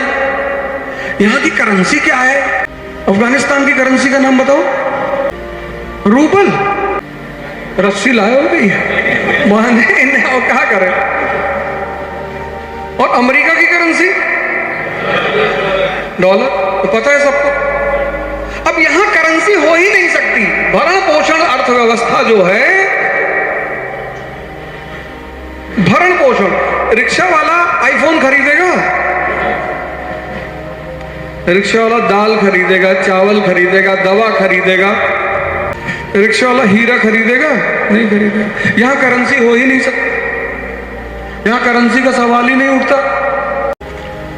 यहां की करेंसी क्या है? अफगानिस्तान की करेंसी का नाम बताओ। रूबल। रस्सी लाए हो गई बांधे इन्हें, और क्या करें? और अमेरिका की करेंसी डॉलर, तो पता है सबको। अब यहां करेंसी हो ही नहीं सकती। भरण पोषण अर्थव्यवस्था जो है, भरण पोषण, रिक्शा वाला आईफोन खरीदेगा, रिक्शा वाला दाल खरीदेगा, चावल खरीदेगा, दवा खरीदेगा, रिक्शा वाला हीरा खरीदेगा? नहीं खरीदेगा। यहां करेंसी हो ही नहीं सकती, यहां करेंसी का सवाल ही नहीं उठता।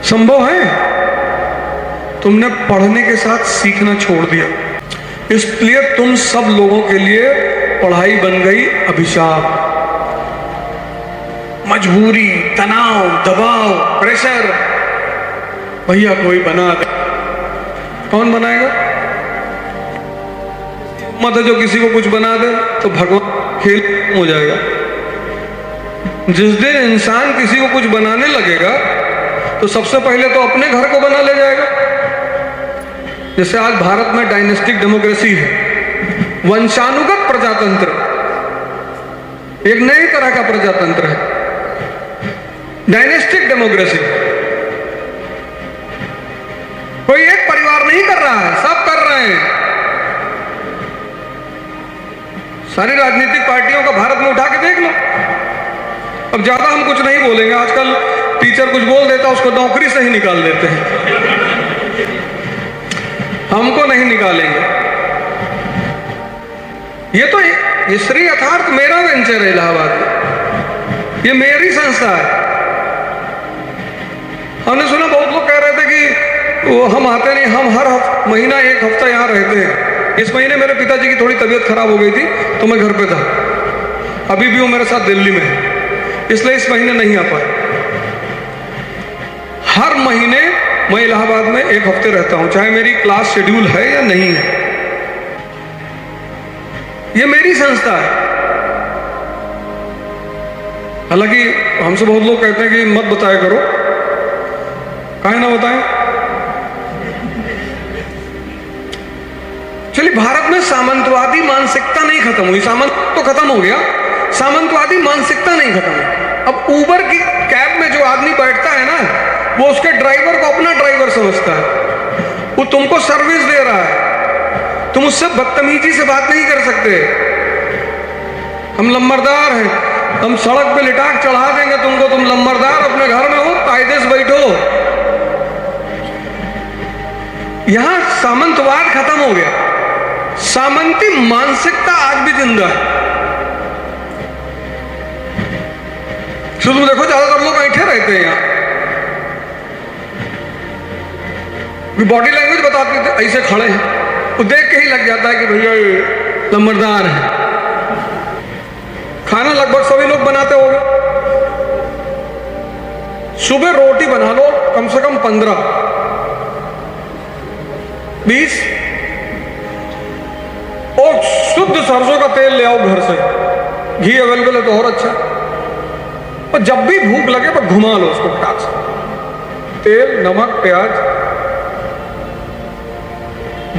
संभव है? तुमने पढ़ने के साथ सीखना छोड़ दिया, इसलिए तुम सब लोगों के लिए पढ़ाई बन गई अभिशाप, मजबूरी, तनाव, दबाव, प्रेशर। भैया कोई बना दे। कौन बनाएगा? मत जो किसी को कुछ बना दे तो भगवान खेल हो जाएगा। जिस दिन इंसान किसी को कुछ बनाने लगेगा तो सबसे पहले तो अपने घर को बना ले जाएगा। जैसे आज भारत में डायनेस्टिक डेमोक्रेसी है, वंशानुगत प्रजातंत्र, एक नई तरह का प्रजातंत्र है, डायनेस्टिक डेमोक्रेसी। कोई एक परिवार नहीं कर रहा है, सब कर रहे हैं। सारी राजनीतिक पार्टियों का भारत में उठा के देख लो। अब ज्यादा हम कुछ नहीं बोलेंगे, आजकल टीचर कुछ बोल देता उसको नौकरी से ही निकाल देते हैं, हमको नहीं निकालेंगे। ये तो ये श्री यथार्थ मेरा वेंचर है इलाहाबाद में, ये मेरी संस्था है। हमने सुना बहुत लोग कह रहे थे कि वो हम आते नहीं, हम हर महीना एक हफ्ता यहाँ रहते हैं। इस महीने मेरे पिताजी की थोड़ी तबीयत खराब हो गई थी तो मैं घर पे था, अभी भी वो मेरे साथ दिल्ली में है, इसलिए इस महीने नहीं आ पाए। हर महीने मैं इलाहाबाद में एक हफ्ते रहता हूं, चाहे मेरी क्लास शेड्यूल है या नहीं है। ये मेरी संस्था है। हालांकि हमसे बहुत लोग कहते हैं कि मत बताया करो, काहे ना बताएं। चलिए, भारत में सामंतवादी मानसिकता नहीं खत्म हुई, सामंत तो खत्म हो गया, सामंतवादी मानसिकता नहीं खत्म हुई। अब उबर की कैब में जो आदमी बैठता है ना, वो उसके ड्राइवर को अपना ड्राइवर समझता है, वो तुमको सर्विस दे रहा है, तुम उससे बदतमीजी से बात नहीं कर सकते। हम लंबरदार हैं, हम सड़क पे लिटाक चढ़ा देंगे तुमको, तुम लंबरदार अपने घर में हो, कायदे से बैठो। यहां सामंतवाद खत्म हो गया, सामंती मानसिकता आज भी जिंदा है। तुम देखो ज्यादातर लोग बैठे रहते हैं यहां, बॉडी लैंग्वेज बताते थे ऐसे खड़े हैं, वो देख के ही लग जाता है कि भैया लंबरदार है। खाना लगभग सभी लोग बनाते होंगे, सुबह रोटी बना लो कम से कम 15, 20 और शुद्ध सरसों का तेल ले आओ घर से, घी अवेलेबल है तो और अच्छा। और जब भी भूख लगे तो घुमा लो उसको फटाक से, तेल, नमक, प्याज।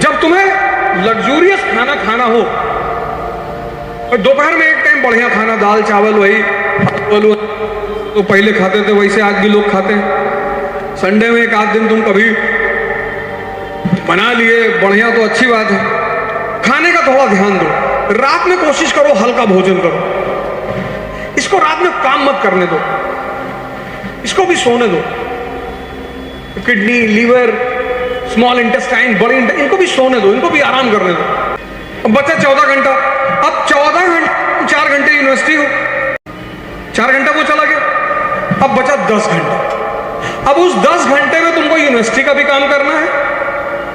जब तुम्हें लग्जूरियस खाना खाना हो, और दोपहर में एक टाइम बढ़िया खाना, दाल चावल वही तो पहले खाते थे वैसे आज भी लोग खाते हैं। संडे में एक आध दिन तुम कभी बना लिए बढ़िया तो अच्छी बात है, खाने का थोड़ा ध्यान दो। रात में कोशिश करो हल्का भोजन करो, इसको रात में काम मत करने दो, इसको भी सोने दो। किडनी, लीवर, स्मॉल इंटेस्टाइन, बड़ी इनको भी सोने दो, इनको भी आराम करने दो। अब बचा 14 घंटा, अब 14 घंटे 4 घंटे यूनिवर्सिटी हो, 4 घंटा वो चला गया, अब बचा 10 घंटा। अब उस 10 घंटे में तुमको यूनिवर्सिटी का भी काम करना है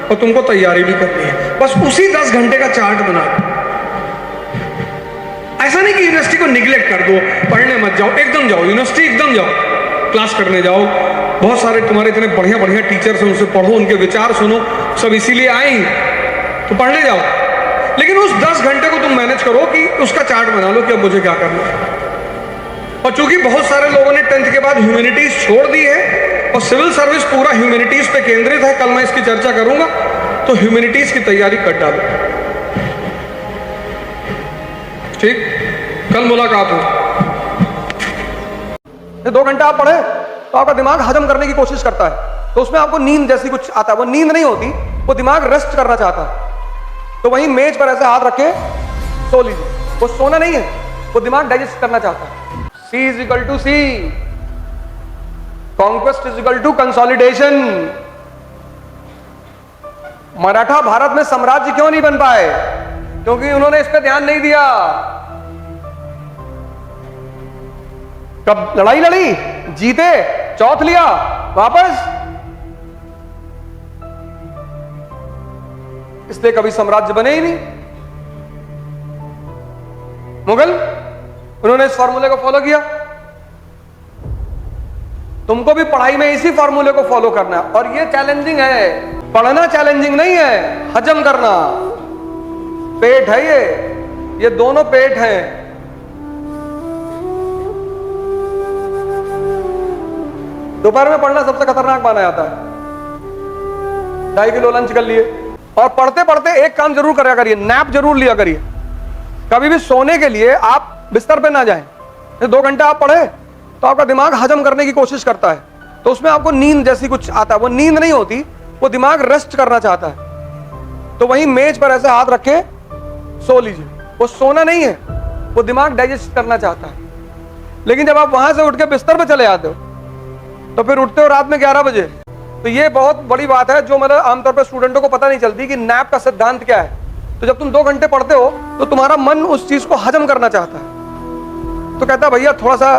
और तुमको तैयारी भी करनी है। बस उसी 10 घंटे का चार्ट बना दो। ऐसा नहीं कि यूनिवर्सिटी को निगलेक्ट कर दो, पढ़ने मत जाओ, एकदम जाओ यूनिवर्सिटी, एकदम जाओ, क्लास करने जाओ। बहुत सारे तुम्हारे इतने बढ़िया बढ़िया टीचर्स हैं, उनसे पढ़ो, उनके विचार सुनो, सब इसीलिए आए तो पढ़ने जाओ। लेकिन उस 10 घंटे को तुम मैनेज करो कि उसका चार्ट बना लो कि अब मुझे क्या करना है। और चूंकि बहुत सारे लोगों ने 10th के बाद ह्यूमैनिटीज छोड़ दी है और सिविल सर्विस पूरा ह्यूमैनिटीज पे केंद्रित है, कल मैं इसकी चर्चा करूंगा, तो ह्यूमैनिटीज की तैयारी कर डालो। ठीक, कल मुलाकात हो। 2 घंटा आप पढ़े तो आपका दिमाग हजम करने की कोशिश करता है, तो उसमें आपको नींद जैसी कुछ आता है। वो नींद नहीं होती, वो दिमाग रेस्ट करना चाहता है। तो वहीं मेज पर ऐसे हाथ रखे सो लीजिए। वो सोना नहीं है, वो दिमाग डाइजेस्ट करना चाहता है। C is equal to C, conquest is equal to consolidation. Maratha Bharat में साम्राज्य क्यों नहीं बन पाए? क्योंकि उन्होंने इस पे ध्यान नहीं दिया। कब लड़ाई लड़ी, जीते, चौथ लिया, वापस, इसलिए कभी साम्राज्य बने ही नहीं। मुगल, उन्होंने इस फॉर्मूले को फॉलो किया। तुमको भी पढ़ाई में इसी फॉर्मूले को फॉलो करना है। और ये चैलेंजिंग है, पढ़ना चैलेंजिंग नहीं है, हजम करना। पेट है ये दोनों पेट हैं। दोपहर में पढ़ना सबसे खतरनाक माना जाता है। 2.5 किलो लंच कर लिए, और पढ़ते पढ़ते एक काम जरूर करा करिए, नैप जरूर लिया करिए। कभी भी सोने के लिए आप बिस्तर पे ना जाएं। 2 घंटा आप पढ़े तो आपका दिमाग हजम करने की कोशिश करता है, तो उसमें आपको नींद जैसी कुछ आता है। वो नींद नहीं होती, वो दिमाग रेस्ट करना चाहता है। तो वहीं मेज पर ऐसे हाथ रखे सो लीजिए। वो सोना नहीं है, वो दिमाग डाइजेस्ट करना चाहता है। लेकिन जब आप वहां से उठ के बिस्तर पे चले जाते हो तो फिर उठते हो रात में 11 बजे। तो ये बहुत बड़ी बात है जो मतलब आमतौर पर स्टूडेंटों को पता नहीं चलती कि नैप का सिद्धांत क्या है। तो जब तुम 2 घंटे पढ़ते हो तो तुम्हारा मन उस चीज को हजम करना चाहता है, तो कहता है भैया थोड़ा सा,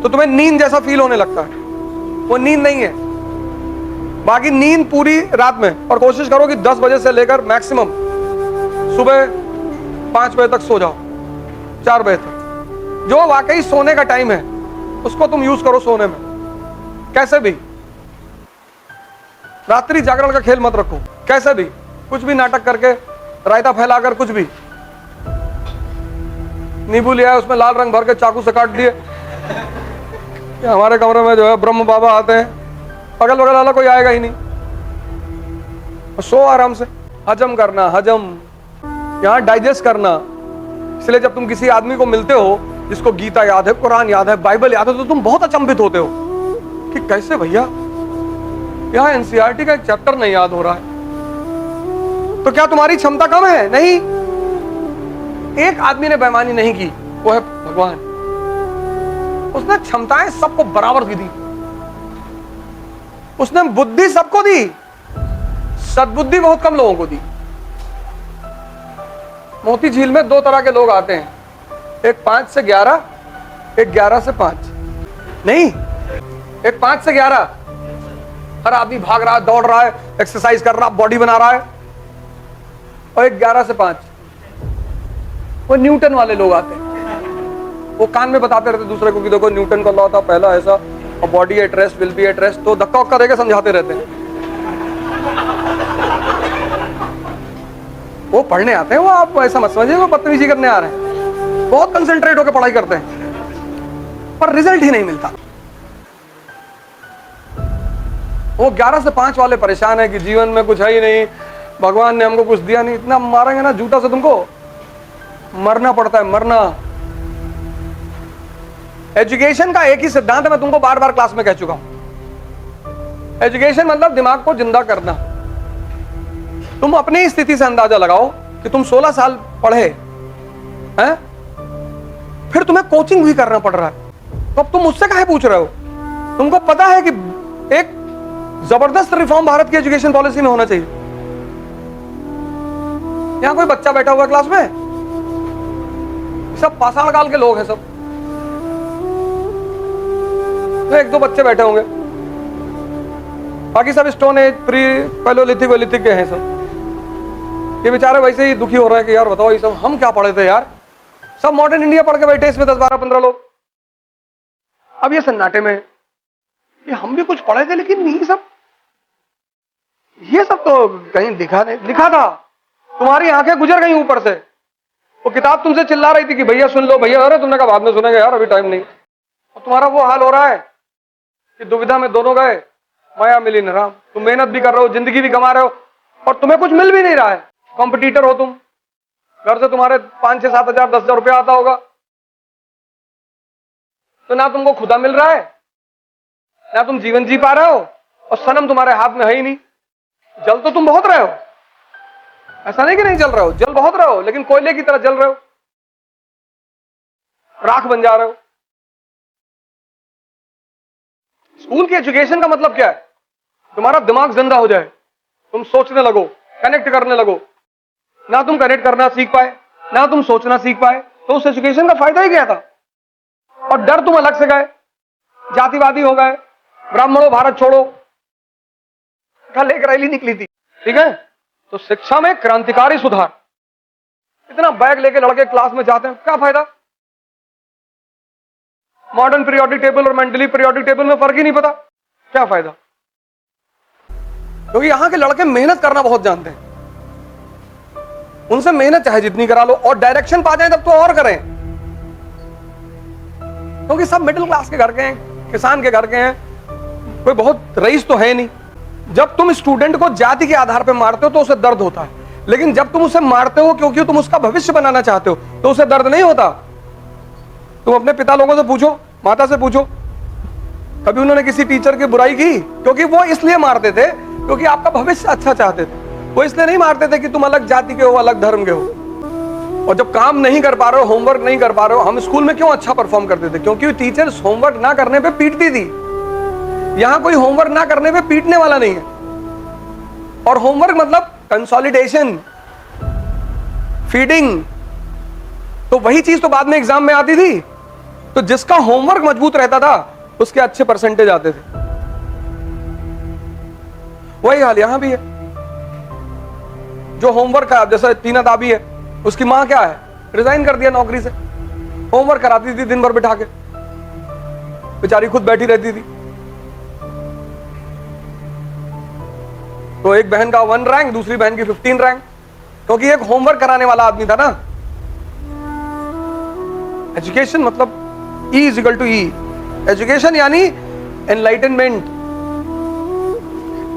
तो तुम्हें नींद जैसा फील होने लगता है। वो नींद नहीं है। बाकी नींद पूरी रात में, और कोशिश करो कि 10 बजे से लेकर मैक्सिमम सुबह 5 बजे तक सो जाओ, 4 बजे तक। जो वाकई सोने का टाइम है उसको तुम यूज करो सोने में। कैसे भी रात्रि जागरण का खेल मत रखो, कैसे भी कुछ भी नाटक करके, रायता फैलाकर, कुछ भी। नींबू लिया है, उसमें लाल रंग भर के चाकू से काट दिए। हमारे कमरे में जो है ब्रह्म बाबा आते हैं, अगल बगल वाला कोई आएगा ही नहीं। सो आराम से। हजम करना, हजम यहाँ डाइजेस्ट करना। इसलिए जब तुम किसी आदमी को मिलते हो जिसको गीता याद है, कुरान याद है, बाइबल याद है, तो तुम बहुत अचंभित होते हो कि कैसे भैया यहाँ एनसीईआरटी का एक चैप्टर नहीं याद हो रहा है। तो क्या तुम्हारी क्षमता कम है? नहीं। एक आदमी ने बेईमानी नहीं की, वो है भगवान। उसने क्षमताएं सबको बराबर दी। उसने बुद्धि सबको दी, सद्बुद्धि बहुत कम लोगों को दी। मोती झील में 2 तरह के लोग आते हैं, एक 5 से 11, एक 11 से 5। नहीं, एक 5 से 11 हर आदमी भाग रहा है, दौड़ रहा है, एक्सरसाइज कर रहा है, बॉडी बना रहा है। और एक 11 से 5 वो न्यूटन वाले लोग आते हैं। वो कान में बताते रहते दूसरे को कि देखो न्यूटन का लॉ था पहला ऐसा, और body at rest will be at rest, तो धक्का उक्का देके समझाते रहते हैं। वो पढ़ने आते हैं, वो आप ऐसा मत समझिए वो बदतमीजी करने आ रहे हैं। बहुत कंसंट्रेट होकर पढ़ाई करते हैं पर रिजल्ट ही नहीं मिलता। वो 11 से 5 वाले परेशान है कि जीवन में कुछ है ही नहीं, भगवान ने हमको कुछ दिया नहीं। इतना मारेंगे ना जूता से, तुमको मरना पड़ता है, मरना। एजुकेशन का एक ही सिद्धांत है, मैं तुमको बार बार क्लास में कह चुका हूं। एजुकेशन मतलब दिमाग को जिंदा करना। तुम अपनी स्थिति से अंदाजा लगाओ कि तुम 16 साल पढ़े हैं, फिर तुम्हें कोचिंग भी करना पड़ रहा है, तो अब तुम मुझसे काहे पूछ रहे हो? तुमको पता है कि एक जबरदस्त रिफॉर्म भारत की एजुकेशन पॉलिसी में होना चाहिए। यहां कोई बच्चा बैठा हुआ है क्लास में? सब पाषाण काल के लोग हैं सब, तो 1-2 बच्चे बैठे होंगे, बाकी सब स्टोन एज, प्री पैलोलिथिक वेलिथिक के हैं सब। ये बेचारे वैसे ही दुखी हो रहे हैं कि यार बताओ ये सब हम क्या पढ़े थे यार, सब मॉडर्न इंडिया पढ़ के बैठे इसमें 10, 12, 15 लोग। अब ये सन्नाटे में ये हम भी कुछ पढ़े थे, लेकिन ये सब तो कहीं लिखा था, तुम्हारी आंखें गुजर गई ऊपर से। वो किताब तुमसे चिल्ला रही थी कि भैया सुन लो भैया, अरे तुमने कहा बाद में सुनेंगे यार, अभी टाइम नहीं। और तुम्हारा वो हाल हो रहा है कि दुविधा में दोनों गए, माया मिली न राम। तुम मेहनत भी कर रहे हो, जिंदगी भी कमा रहे हो, और तुम्हें कुछ मिल भी नहीं रहा है। कॉम्पिटिटर हो तुम, घर से तुम्हारे 5, 6, 7 हजार 10 हजार रुपया आता होगा, तो ना तुमको खुदा मिल रहा है, ना तुम जीवन जी पा रहे हो, और सनम तुम्हारे हाथ में है ही नहीं। जल तो तुम बहुत रहे हो, ऐसा नहीं कि नहीं जल रहे हो, जल बहुत रहे हो, लेकिन कोयले की तरह जल रहे हो, राख बन जा रहे हो। स्कूल की एजुकेशन का मतलब क्या है? तुम्हारा दिमाग जिंदा हो जाए, तुम सोचने लगो, कनेक्ट करने लगो। ना तुम कनेक्ट करना सीख पाए, ना तुम सोचना सीख पाए, तो उस एजुकेशन का फायदा ही क्या था? और डर तुम अलग से गए, जातिवादी हो गए, ब्राह्मणों भारत छोड़ो, कल एक रैली निकली थी, ठीक है? तो शिक्षा में क्रांतिकारी सुधार, इतना बैग लेके लड़के क्लास में जाते हैं, क्या फायदा? मॉडर्न पीरियोडिक टेबल और मेंटली पीरियोडिक टेबल में फर्क ही नहीं पता, क्या फायदा? क्योंकि यहां के लड़के मेहनत करना बहुत जानते हैं, उनसे मेहनत चाहे जितनी करा लो, और डायरेक्शन पा जाए तब तो और करें। क्योंकि सब मिडिल क्लास के घर के हैं, किसान के घर के हैं, कोई बहुत रईस तो है नहीं। जब तुम स्टूडेंट को जाति के आधार पर मारते हो तो उसे दर्द होता है, लेकिन जब तुम उसे मारते हो क्योंकि तुम उसका भविष्य बनाना चाहते हो तो उसे दर्द नहीं होता। तुम अपने पिता लोगों से पूछो, माता से पूछो, कभी उन्होंने किसी टीचर की बुराई की? क्योंकि वो इसलिए मारते थे क्योंकि आपका भविष्य अच्छा चाहते थे, वो इसलिए नहीं मारते थे कि तुम अलग जाति के हो, अलग धर्म के हो। और जब काम नहीं कर पा रहे हो, होमवर्क नहीं कर पा रहे हो, हम स्कूल में क्यों अच्छा परफॉर्म करते थे? क्योंकि टीचर्स होमवर्क ना करने पे पीटती थी। यहां कोई होमवर्क ना करने पे पीटने वाला नहीं है। और होमवर्क मतलब कंसोलिडेशन, फीडिंग, तो वही चीज तो बाद में एग्जाम में आती थी। तो जिसका होमवर्क मजबूत रहता था उसके अच्छे परसेंटेज आते थे। वही हाल यहां भी है। जो होमवर्क का, जैसे टीना दाबी है, उसकी मां क्या है, रिजाइन कर दिया नौकरी से, होमवर्क कराती थी दिन भर बिठा के, बेचारी खुद बैठी रहती थी। तो एक बहन का 1 रैंक, दूसरी बहन की 15 रैंक, क्योंकि एक होमवर्क कराने वाला आदमी था ना। एजुकेशन मतलब E = E। एजुकेशन यानी एनलाइटनमेंट।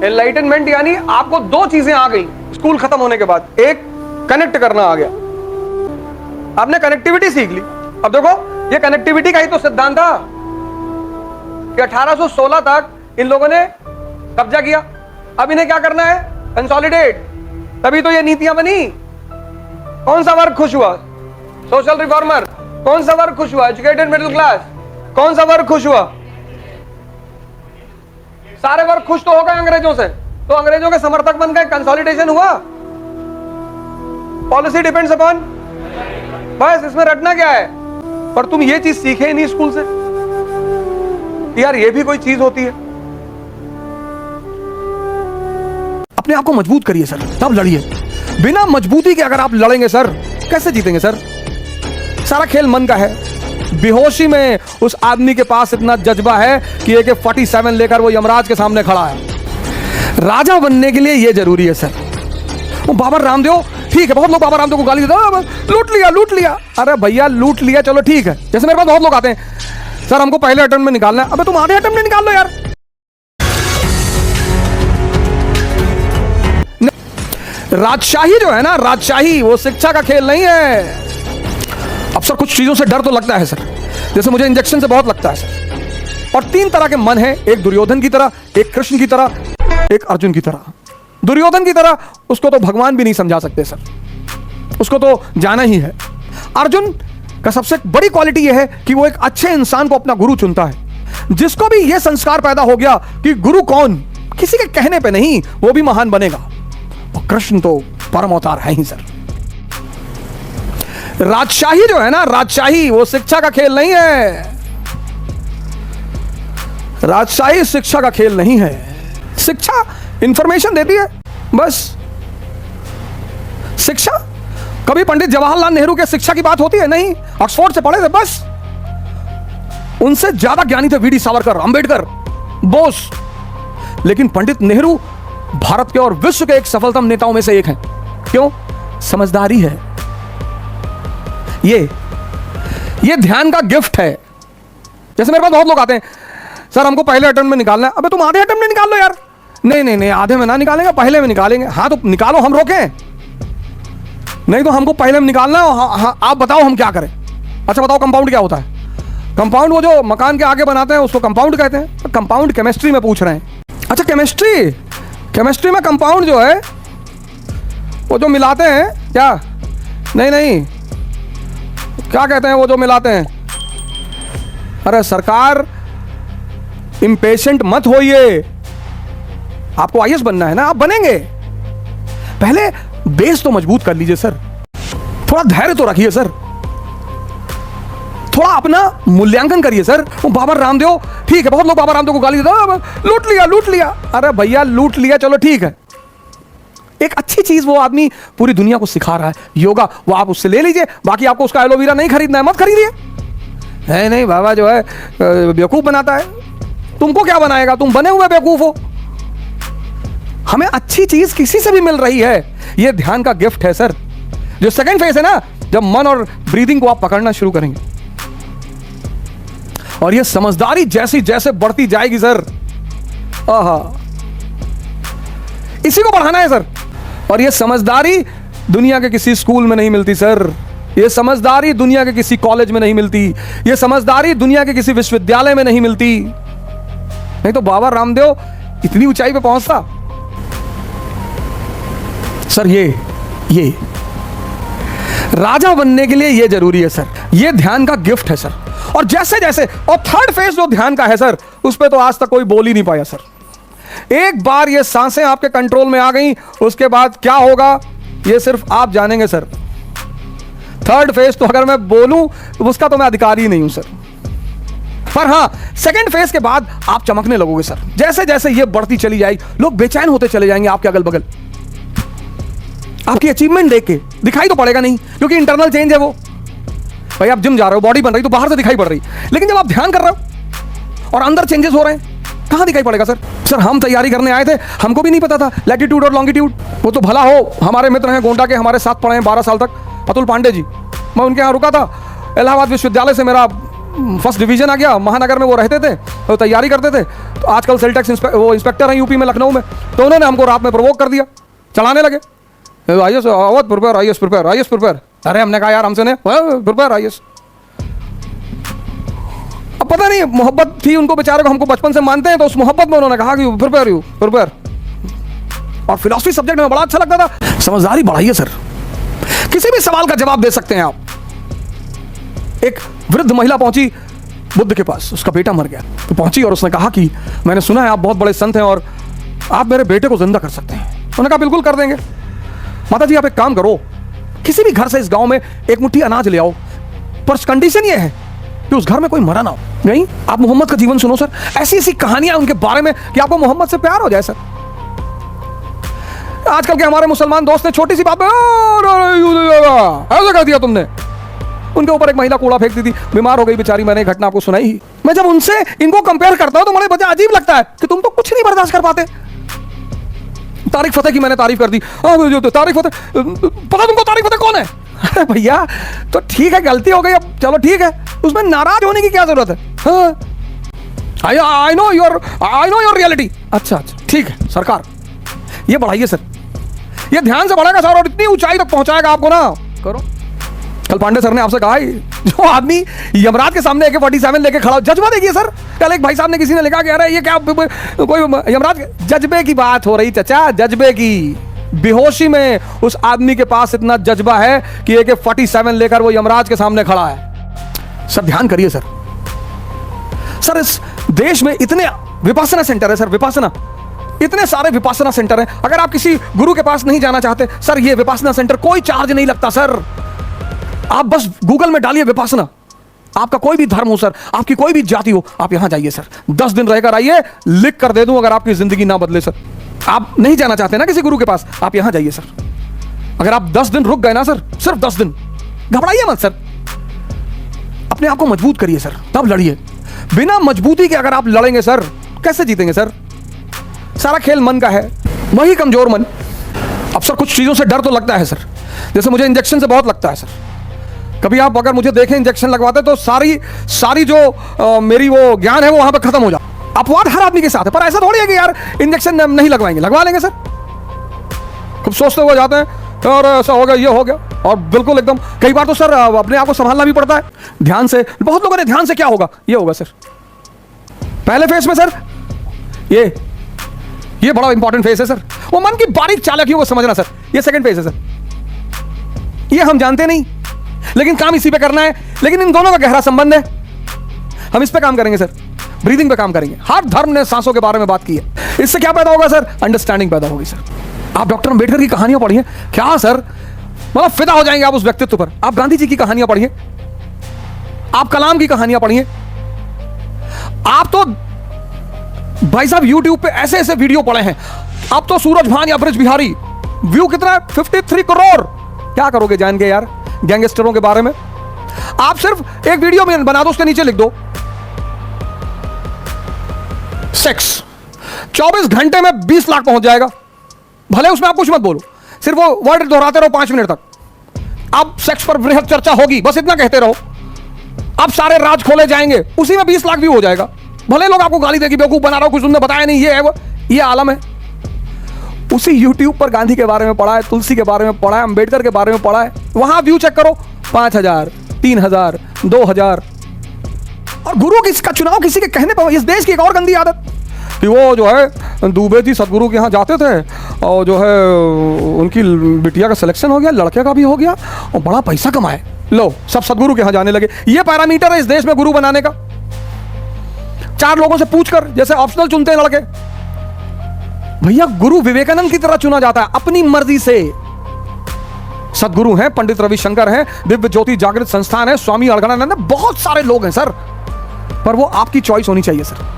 एनलाइटनमेंट यानी आपको 2 चीजें आ गई स्कूल खत्म होने के बाद। एक, कनेक्ट करना आ गया, आपने कनेक्टिविटी सीख ली। अब देखो, ये कनेक्टिविटी का ही तो सिद्धांत था कि 1816 तक इन लोगों ने कब्जा किया। अब इन्हें क्या करना है? कंसोलिडेट। तभी तो ये नीतियां बनी। कौन सा वर्ग खुश हुआ? Social reformer. कौन सा वर्ग खुश हुआ? Educated middle class. कौन सा वर्ग खुश हुआ? सारे वर्ग खुश तो हो गए अंग्रेजों से, तो अंग्रेजों के समर्थक बन गए, कंसोलिडेशन हुआ। पॉलिसी डिपेंड्स अपॉन, बस इसमें रटना क्या है? पर तुम ये चीज सीखे ही नहीं स्कूल से कि यार ये भी कोई चीज होती है। अपने आप को मजबूत करिए सर, तब लड़िए। बिना मजबूती के अगर आप लड़ेंगे सर, कैसे जीतेंगे सर? सारा खेल मन का है। बेहोशी में उस आदमी के पास इतना जज्बा है कि AK-47 लेकर वो यमराज के सामने खड़ा है। राजा बनने के लिए यह जरूरी है सर। वो बाबा रामदेव, ठीक है, बहुत लोग बाबा रामदेव को गाली देते हैं, लूट लिया। अरे भैया लूट लिया चलो ठीक है। जैसे मेरे पास बहुत लोग आते हैं, सर हमको पहले अटेम्प्ट में निकालना है। अबे तुम आधे अटेम्प्ट में निकाल लो यार। राजशाही जो है ना, राजशाही वो शिक्षा का खेल नहीं है। अब सर कुछ चीजों से डर तो लगता है सर, जैसे मुझे इंजेक्शन से बहुत लगता है सर। और 3 तरह के मन है, एक दुर्योधन की तरह, एक कृष्ण की तरह, एक अर्जुन की तरह। दुर्योधन की तरह उसको तो भगवान भी नहीं समझा सकते सर, उसको तो जाना ही है। अर्जुन का सबसे बड़ी क्वालिटी यह है कि वो एक अच्छे इंसान को अपना गुरु चुनता है, जिसको भी यह संस्कार पैदा हो गया कि गुरु कौन, किसी के कहने पे नहीं, वो भी महान बनेगा। और कृष्ण तो परम अवतार है ही सर। राजशाही जो है ना, राजशाही वो शिक्षा का खेल नहीं है। राजशाही शिक्षा का खेल नहीं है। शिक्षा इंफॉर्मेशन देती है बस। शिक्षा, कभी पंडित जवाहरलाल नेहरू के शिक्षा की बात होती है? नहीं, ऑक्सफोर्ड से पढ़े थे बस। उनसे ज्यादा ज्ञानी थे वीडी सावरकर, अंबेडकर, बोस। लेकिन पंडित नेहरू भारत के और विश्व के एक सफलतम नेताओं में से एक हैं। क्यों? समझदारी है। ये ध्यान का गिफ्ट है। जैसे मेरे पास बहुत लोग आते हैं, सर हमको पहले अटेम्प्ट में निकालना है। अबे तुम आधे अटेम्प्ट में निकाल लो यार। नहीं, आधे में ना निकालेंगे, पहले में निकालेंगे। हाँ तो निकालो, हम रोकें? नहीं तो हमको पहले में निकालना है। हाँ, आप बताओ हम क्या करें? अच्छा बताओ कंपाउंड क्या होता है? कंपाउंड वो जो मकान के आगे बनाते हैं उसको कंपाउंड कहते हैं। कंपाउंड केमिस्ट्री में पूछ रहे हैं। अच्छा केमिस्ट्री में कंपाउंड जो है वो जो मिलाते हैं क्या? नहीं, क्या कहते हैं वो जो मिलाते हैं? अरे सरकार, इंपेशेंट मत होइए। आपको आईएएस बनना है ना, आप बनेंगे। पहले बेस तो मजबूत कर लीजिए सर, थोड़ा धैर्य तो रखिए सर, थोड़ा अपना मूल्यांकन करिए सर। वो बाबा रामदेव, ठीक है, बहुत लोग बाबा रामदेव को गाली देते हैं, लूट लिया। अरे भैया लूट लिया चलो ठीक है। एक अच्छी चीज वो आदमी पूरी दुनिया को सिखा रहा है, योगा, वो आप उससे ले लीजिए। बाकी आपको उसका एलोवेरा नहीं खरीदना है, मत खरीदिए। नहीं बाबा जो है बेवकूफ बनाता है। तुमको क्या बनाएगा? तुम बने हुए बेवकूफ हो। हमें अच्छी चीज किसी से भी मिल रही है, यह ध्यान का गिफ्ट है सर। जो सेकंड फेज है ना, जब मन और ब्रीदिंग को आप पकड़ना शुरू करेंगे और यह समझदारी जैसी जैसे बढ़ती जाएगी सर, इसी को बढ़ाना है सर। और यह समझदारी दुनिया के किसी स्कूल में नहीं मिलती सर, यह समझदारी दुनिया के किसी कॉलेज में नहीं मिलती, यह समझदारी दुनिया के किसी विश्वविद्यालय में नहीं मिलती। नहीं तो बाबा रामदेव इतनी ऊंचाई पे पहुंचता सर। ये राजा बनने के लिए यह जरूरी है सर, यह ध्यान का गिफ्ट है सर। और जैसे जैसे, और थर्ड फेज जो ध्यान का है सर, उस पर तो आज तक कोई बोल ही नहीं पाया सर। एक बार ये सांसें आपके कंट्रोल में आ गई, उसके बाद क्या होगा ये सिर्फ आप जानेंगे सर। थर्ड फेज तो अगर मैं बोलूं उसका तो मैं अधिकारी नहीं हूं सर, पर हां सेकंड फेज के बाद आप चमकने लगोगे सर। जैसे जैसे ये बढ़ती चली जाएगी, लोग बेचैन होते चले जाएंगे आपके अगल बगल। आपकी अचीवमेंट देख के दिखाई तो पड़ेगा नहीं, क्योंकि इंटरनल चेंज है वो। भाई आप जिम जा रहे हो, बॉडी बन रही तो बाहर से दिखाई पड़ रही, लेकिन जब आप ध्यान कर रहे हो और अंदर चेंजेस हो रहे हैं, कहां दिखाई पड़ेगा सर? सर हम तैयारी करने आए थे, हमको भी नहीं पता था लैटिट्यूड और लॉन्गिट्यूड। वो तो भला हो, हमारे मित्र हैं गोंडा के, हमारे साथ पढ़े हैं 12 साल तक, अतुल पांडे जी। मैं उनके यहाँ रुका था, इलाहाबाद विश्वविद्यालय से मेरा फर्स्ट डिवीजन आ गया। महानगर में वो रहते थे, तो तैयारी करते थे। तो आजकल सेल टैक्स वो इंस्पेक्टर हैं यूपी में, लखनऊ में। तो उन्होंने हमको रात में प्रोवोक कर दिया, चलाने लगे, IAS prepare, IAS prepare, IAS prepare. अरे हमने कहा यार हमसे नहीं प्रिपेयर आईएएस। अब पता नहीं मोहब्बत थी उनको बेचारे को, हमको बचपन से मानते हैं, तो उस मोहब्बत में उन्होंने कहा कि प्रिपेयर। और फिलॉसफी सब्जेक्ट में बड़ा अच्छा लगता था। समझदारी बढ़ाइए सर, किसी भी सवाल का जवाब दे सकते हैं आप। एक वृद्ध महिला पहुंची बुद्ध के पास, उसका बेटा मर गया, तो पहुंची और उसने कहा कि मैंने सुना है आप बहुत बड़े संत हैं और आप मेरे बेटे को जिंदा कर सकते हैं। उन्होंने कहा बिल्कुल कर देंगे। माता जी आप एक काम करो, किसी भी घर से इस गांव में एक मुट्ठी अनाज ले आओ, पर कंडीशन ये है कि उस घर में कोई मरा ना हो। नहीं, आप मोहम्मद का जीवन सुनो सर, ऐसी ऐसी कहानियां उनके बारे में कि आपको मोहम्मद से प्यार हो जाए सर। आजकल के हमारे मुसलमान दोस्त ने छोटी सी बात में ऐसा कर दिया तुमने। उनके ऊपर एक महिला कूड़ा फेंक दी थी, बीमार हो गई बेचारी, मैंने घटना आपको सुनाई ही। मैं जब उनसे इनको कंपेयर करता हूं तो मुझे बड़ा अजीब लगता है कि तुम तो कुछ नहीं बर्दाश्त कर पाते। तारिक फतेह की मैंने तारीफ कर दी, तारिक फतेह, पता तुमको तारिक फतेह कौन है? अरे भैया तो ठीक है, गलती हो गई, अब चलो ठीक है, उसमें नाराज होने की क्या जरूरत है? I know your reality. अच्छा ठीक है सरकार, ये बढ़ाइए सर, ये ध्यान से बढ़ेगा सर और इतनी ऊंचाई तक पहुंचाएगा आपको ना। करो। कल पांडे सर ने आपसे कहा जो आदमी यमराज के सामने AK-47 लेके खड़ा, जज्बा देखिए सर। कल एक भाई साहब ने किसी ने लिखा कि अरे ये क्या कोई यमराज, जज्बे की बात हो रही चाचा, जज्बे की। बेहोशी में उस आदमी के पास इतना जज्बा है कि AK-47 लेकर वो यमराज के सामने खड़ा है। सर ध्यान करिए सर। सर इस देश में इतने विपासना सेंटर है सर, विपासना, इतने सारे विपासना सेंटर हैं। अगर आप किसी गुरु के पास नहीं जाना चाहते सर, ये विपासना सेंटर कोई चार्ज नहीं लगता सर। आप बस गूगल में डालिए विपासना, आपका कोई भी धर्म हो सर, आपकी कोई भी जाति हो, आप यहां जाइए सर, 10 दिन रहकर आइए, लिख कर दे दूं अगर आपकी जिंदगी ना बदले सर। आप नहीं जाना चाहते ना किसी गुरु के पास, आप यहां जाइए सर। अगर आप 10 दिन रुक गए ना सर, सिर्फ 10 दिन, घबराइए मत सर, अपने आप को मजबूत करिए सर, तब लड़िए। बिना मजबूती के अगर आप लड़ेंगे सर, कैसे जीतेंगे सर? सारा खेल मन का है, वही कमजोर मन। अब सर कुछ चीजों से डर तो लगता है सर, जैसे मुझे इंजेक्शन से बहुत लगता है सर। कभी आप अगर मुझे देखें इंजेक्शन लगवाते तो सारी जो मेरी वो ज्ञान है वो वहां पे खत्म हो जाए। अपवाद हर आदमी के साथ है, पर ऐसा थोड़ी है कि यार इंजेक्शन नहीं लगवाएंगे, लगवा लेंगे सर। खूब सोचते हुए जाते हैं और ऐसा हो गया, ये हो गया, और बिल्कुल एकदम कई बार तो सर अपने आप को संभालना भी पड़ता है ध्यान से। बहुत लोगों ने ध्यान से क्या होगा, ये होगा सर। पहले फेस में सर ये बड़ा इंपॉर्टेंट फेस है सर, वो मन की बारीक चालाकियों को समझना सर। ये सेकंड फेस है सर, ये हम जानते नहीं लेकिन काम इसी पे करना है। लेकिन इन दोनों का गहरा संबंध है, हम इस पे काम करेंगे सर, ब्रीदिंग पे काम करेंगे। हर धर्म ने सांसों के बारे में बात की है। इससे क्या पैदा होगा सर? अंडरस्टैंडिंग पैदा होगी सर। आप डॉक्टर अम्बेडकर की कहानियां पढ़िए, क्या सर, मतलब फिदा हो जाएंगे आप उस व्यक्तित्व पर। आप गांधी जी की कहानियां पढ़िए, आप कलाम की कहानियां पढ़िए। आप तो भाई साहब यूट्यूब पे ऐसे ऐसे वीडियो पड़े हैं। आप तो सूरज भान या ब्रिज बिहारी, व्यू कितना है? 53 करोड़। क्या करोगे जान के यार गैंगस्टरों के बारे में? आप सिर्फ एक वीडियो में बना दो, उसके नीचे लिख दो सेक्स, 24 घंटे में 20 लाख पहुंच जाएगा। भले उसमें आप कुछ मत बोलो, सिर्फ वो वर्ड दोहराते रहो 5 मिनट तक। अब सेक्स पर बृहद चर्चा होगी, बस इतना कहते रहो। अब सारे राज खोले जाएंगे, उसी में 20 लाख व्यू हो जाएगा। भले लोग आपको गाली देगी, बेवकूफ बना रहा हो, कुछ तुमने बताया नहीं, ये है वो, ये आलम है। उसी यूट्यूब पर गांधी के बारे में पढ़ा है, तुलसी के बारे में पढ़ा है, अंबेडकर के बारे में पढ़ा है, वहां व्यू चेक करो 5000, 3000, 2000। और गुरु किसका चुनाव किसी के कहने पर। इस देश की एक और गंदी आदत कि वो जो है दुबे जी सदगुरु के यहाँ जाते थे और जो है उनकी बिटिया का सिलेक्शन हो गया, लड़के का भी हो गया और बड़ा पैसा कमाए। लो सब सदगुरु के यहाँ जाने लगे। ये पैरामीटर है इस देश में गुरु बनाने का। 4 लोगों से पूछकर, जैसे ऑप्शनल चुनते हैं लड़के, भैया गुरु विवेकानंद की तरह चुना जाता है अपनी मर्जी से। सदगुरु हैं, पंडित रविशंकर हैं, दिव्य ज्योति जागृत संस्थान है, स्वामी अड़गड़ानंद, बहुत सारे लोग हैं सर, पर वो आपकी चॉइस होनी चाहिए सर।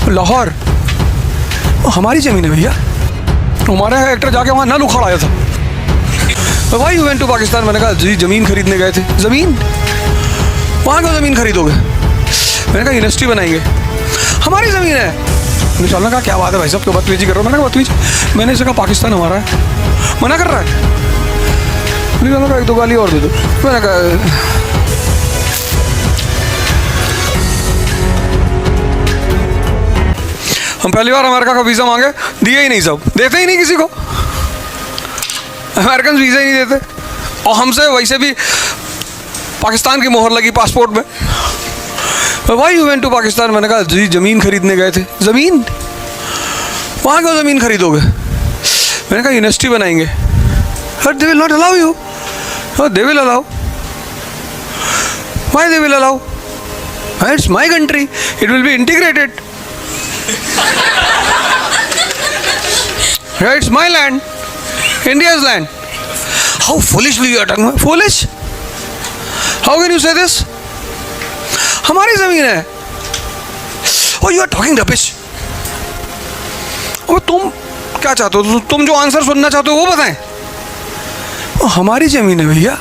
लाहौर हमारी जमीन है भैया, हमारा एक्टर जाके वहां नल उखाड़ आया था। भाई वेंट टू पाकिस्तान, मैंने कहा जी जमीन खरीदने गए थे। जमीन वहां क्यों जमीन खरीदोगे? मैंने कहा यूनिवर्सिटी बनाएंगे, हमारी ज़मीन है। निशाल ने कहा क्या बात है भाई साहब, क्यों बदतमीजी कर रहे हो? मैंने कहा बदतमीजी, मैंने इसे कहा पाकिस्तान हमारा है, मना कर रहा है। निशाल ने कहा 1-2 गाली और दे दो। मैंने कहा हम पहली बार अमेरिका का वीज़ा मांगे, दिए ही नहीं, सब देते ही नहीं किसी को, अमेरिकन वीज़ा ही नहीं देते। और हमसे वैसे भी पाकिस्तान की मोहर लगी पासपोर्ट में। Why you went to Pakistan? मैंने कहा जी ज़मीन खरीदने गए थे। ज़मीन वहाँ क्यों ज़मीन खरीदोगे? मैंने कहा यूनिवर्सिटी बनाएंगे। But they will not allow you. They will allow. Why they will allow? It's my country, it will be integrated, it's my land, India's land. How foolishly you are talking? Foolish? How can you say this? हमारी जमीन है। और you are talking rubbish. और तुम क्या चाहते हो? तुम जो आंसर सुनना चाहते हो वो बताएं। वो हमारी जमीन है भैया,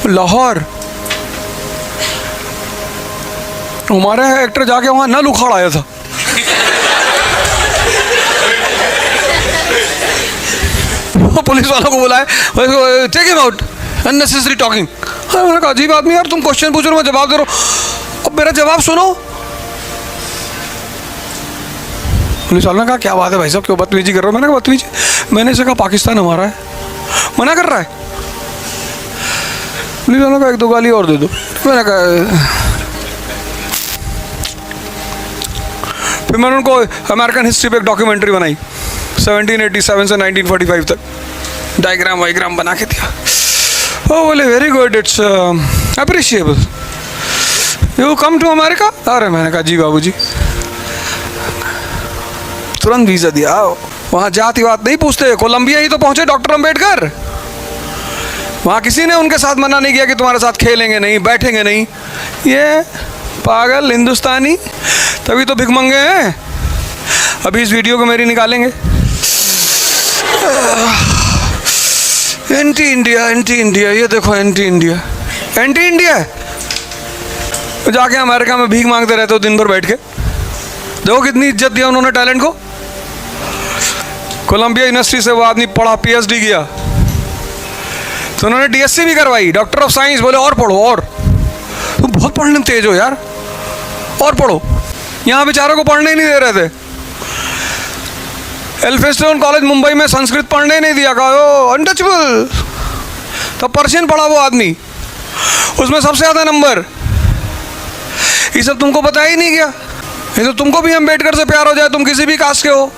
लाहौर। हमारा एक्टर जाके वहां नल उखाड़ आया था। वो पुलिस वालों को बुलाए, take him out, unnecessary talking. मैंने कहा अजीब आदमी यार, तुम क्वेश्चन पूछ रहे हो, मैं जवाब दे रहा हूं, अब मेरा जवाब सुनो। पुलिस वालों ने कहा क्या बात है भाई साहब, क्यों बदतमीजी कर रहे हो? मैंने कहा बदतमीजी, मैंने इसे कहा पाकिस्तान हमारा है, मना कर रहा है। पुलिस वालों का एक दो गाली और दे दो। मैंने कहा, फिर मैंने उनको अमेरिकन हिस्ट्री पे एक डॉक्यूमेंट्री बनाई 1787 से 1945 तक, डायग्राम वाइग्राम बना के दिया। ओ बोले very good, it's appreciable, you come to America? अरे मैंने कहा जी बाबूजी। तुरंत वीजा दिया। वहाँ जातिवाद नहीं पूछते, कोलंबिया ही तो पहुंचे डॉक्टर अंबेडकर, वहाँ किसी ने उनके साथ मना नहीं किया कि तुम्हारे साथ खेलेंगे नहीं, बैठेंगे नहीं। ये पागल हिंदुस्तानी तभी तो भिखमंगे हैं। अभी इस वीडियो को मेरी निकालेंगे, एंटी इंडिया, एंटी इंडिया, ये देखो एंटी इंडिया, एंटी इंडिया है। जाके अमेरिका में भीख मांगते रहते हो दिन भर बैठ के। देखो कितनी इज्जत दिया उन्होंने टैलेंट को। कोलंबिया यूनिवर्सिटी से वो आदमी पढ़ा, पीएचडी किया, तो उन्होंने डीएससी भी करवाई, डॉक्टर ऑफ साइंस। बोले और पढ़ो, और तुम बहुत पढ़ने में तेज हो यार, और पढ़ो। यहाँ बेचारों को पढ़ने ही नहीं दे रहे थे। एल्फिंस्टन कॉलेज मुंबई में संस्कृत पढ़ने ही नहीं दिया, कहा अनटचेबल। तब पर्शियन पढ़ा वो आदमी, उसमें सबसे ज़्यादा नंबर। ये सब तुमको पता ही नहीं क्या? ये तो तुमको भी अम्बेडकर से प्यार हो जाए, तुम किसी भी कास्ट के हो,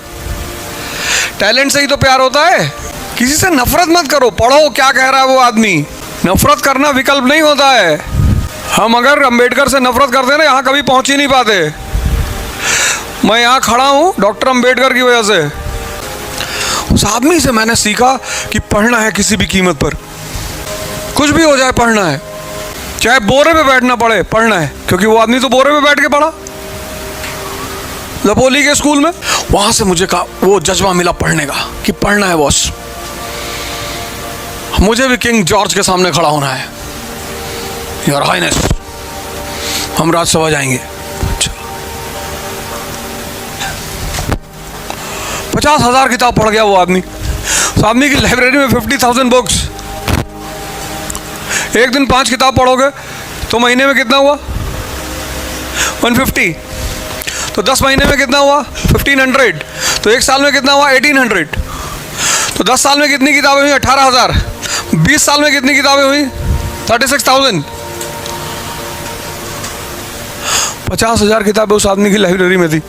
टैलेंट से ही तो प्यार होता है। किसी से नफरत मत करो, पढ़ो क्या कह रहा है वो आदमी। नफरत करना विकल्प नहीं होता है। हम अगर अम्बेडकर से नफरत करते ना, यहाँ कभी पहुँच ही नहीं पाते। मैं यहाँ खड़ा हूँ डॉक्टर अम्बेडकर की वजह से। उस आदमी से मैंने सीखा कि पढ़ना है किसी भी कीमत पर, कुछ भी हो जाए पढ़ना है, चाहे बोरे पे बैठना पड़े पढ़ना है। क्योंकि वो आदमी तो बोरे पे बैठ के पढ़ा लपोली के स्कूल में। वहां से मुझे कहा वो जज्बा मिला पढ़ने का कि पढ़ना है बॉस, मुझे भी किंग जॉर्ज के सामने खड़ा होना है। योर हाइनेस, हम राज्यसभा जाएंगे। 50,000 किताब पढ़ गया वो आदमी। उस आदमी की लाइब्रेरी में 50,000 बुक्स। एक दिन 5 किताब पढ़ोगे तो महीने में कितना हुआ? 150। तो 10 महीने में कितना हुआ? 1500। तो एक साल में कितना हुआ? 1800। तो 10 साल में कितनी किताबें हुई? 18,000। 20 साल में कितनी किताबें हुई? 36,000। 50,000 किताबें उस आदमी की लाइब्रेरी में थी।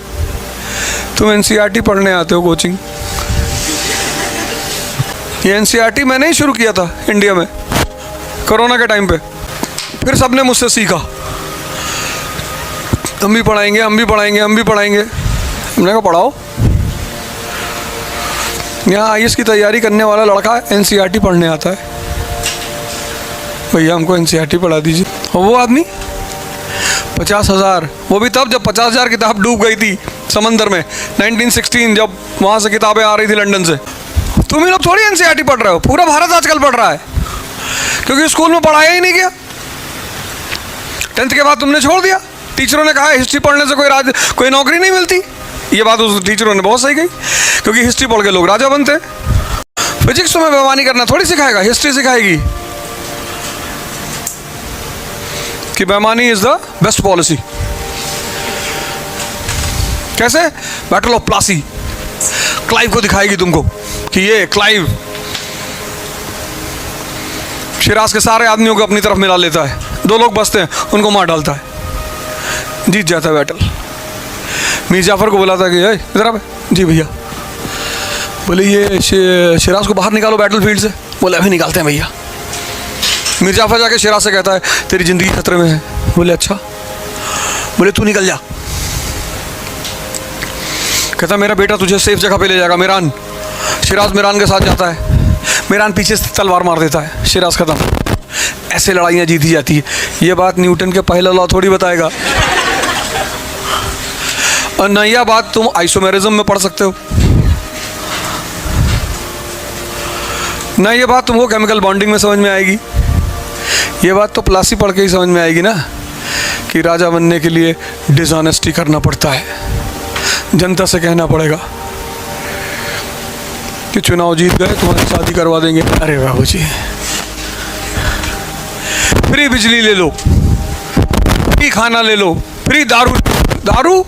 तुम एनसीईआरटी पढ़ने आते हो कोचिंग। ये एनसीईआरटी मैंने ही शुरू किया था इंडिया में कोरोना के टाइम पे। फिर सबने मुझसे सीखा, हम भी पढ़ाएंगे, हम भी पढ़ाएंगे, हम भी पढ़ाएंगे। हमने कहा पढ़ाओ। यहाँ आईएएस की तैयारी करने वाला लड़का एनसीईआरटी पढ़ने आता है, भैया हमको एनसीईआरटी पढ़ा दीजिए। और वो आदमी 50,000, वो भी तब जब 50,000 किताब डूब गई थी समंदर में 1916, जब वहाँ से किताबें आ रही थी लंदन से। तुम ही लोग थोड़ी एनसीईआरटी पढ़ रहे हो, पूरा भारत आजकल पढ़ रहा है, क्योंकि स्कूल में पढ़ाया ही नहीं गया। 10th के बाद तुमने छोड़ दिया। टीचरों ने कहा हिस्ट्री पढ़ने से कोई नौकरी नहीं मिलती। ये बात उस टीचरों ने बहुत सही कही, क्योंकि हिस्ट्री पढ़ के लोग राजा बनते। फिजिक्स तुम्हें बेईमानी करना थोड़ी सिखाएगा, हिस्ट्री सिखाएगी कि बेईमानी इज द बेस्ट पॉलिसी। कैसे? बैटल ऑफ प्लासी क्लाइव को दिखाएगी तुमको कि ये क्लाइव शिराज के सारे आदमियों को अपनी तरफ मिला लेता है, 2 लोग बचते हैं, उनको मार डालता है, जीत जाता है बैटल। मीर जाफर को बोला था कि इधर आ। जी भैया। बोले ये शिराज को बाहर निकालो बैटल फील्ड से। बोले अभी निकालते हैं भैया। मीर जाफर जाके शिराज से कहता है तेरी जिंदगी खतरे में है। बोले अच्छा। बोले तू निकल जा। कहता मेरा बेटा तुझे सेफ जगह पे ले जाएगा, मिरान। शिराज मिरान के साथ जाता है, मिरान पीछे से तलवार मार देता है, शिराज खत्म। ऐसे लड़ाइयाँ जीती जाती है। ये बात न्यूटन के पहला लॉ थोड़ी बताएगा, और न यह बात तुम आइसोमेरिज्म में पढ़ सकते हो। ना ये बात तुमको केमिकल बॉन्डिंग में समझ में आएगी, ये बात तो प्लासी पढ़ के ही समझ में आएगी ना कि राजा बनने के लिए डिसऑनेस्टी करना पड़ता है, जनता से कहना पड़ेगा कि चुनाव जीत गए तुम्हारी शादी करवा देंगे। अरे बाबू जी, फ्री बिजली ले लो, फ्री खाना ले लो, फ्री दारू। दारू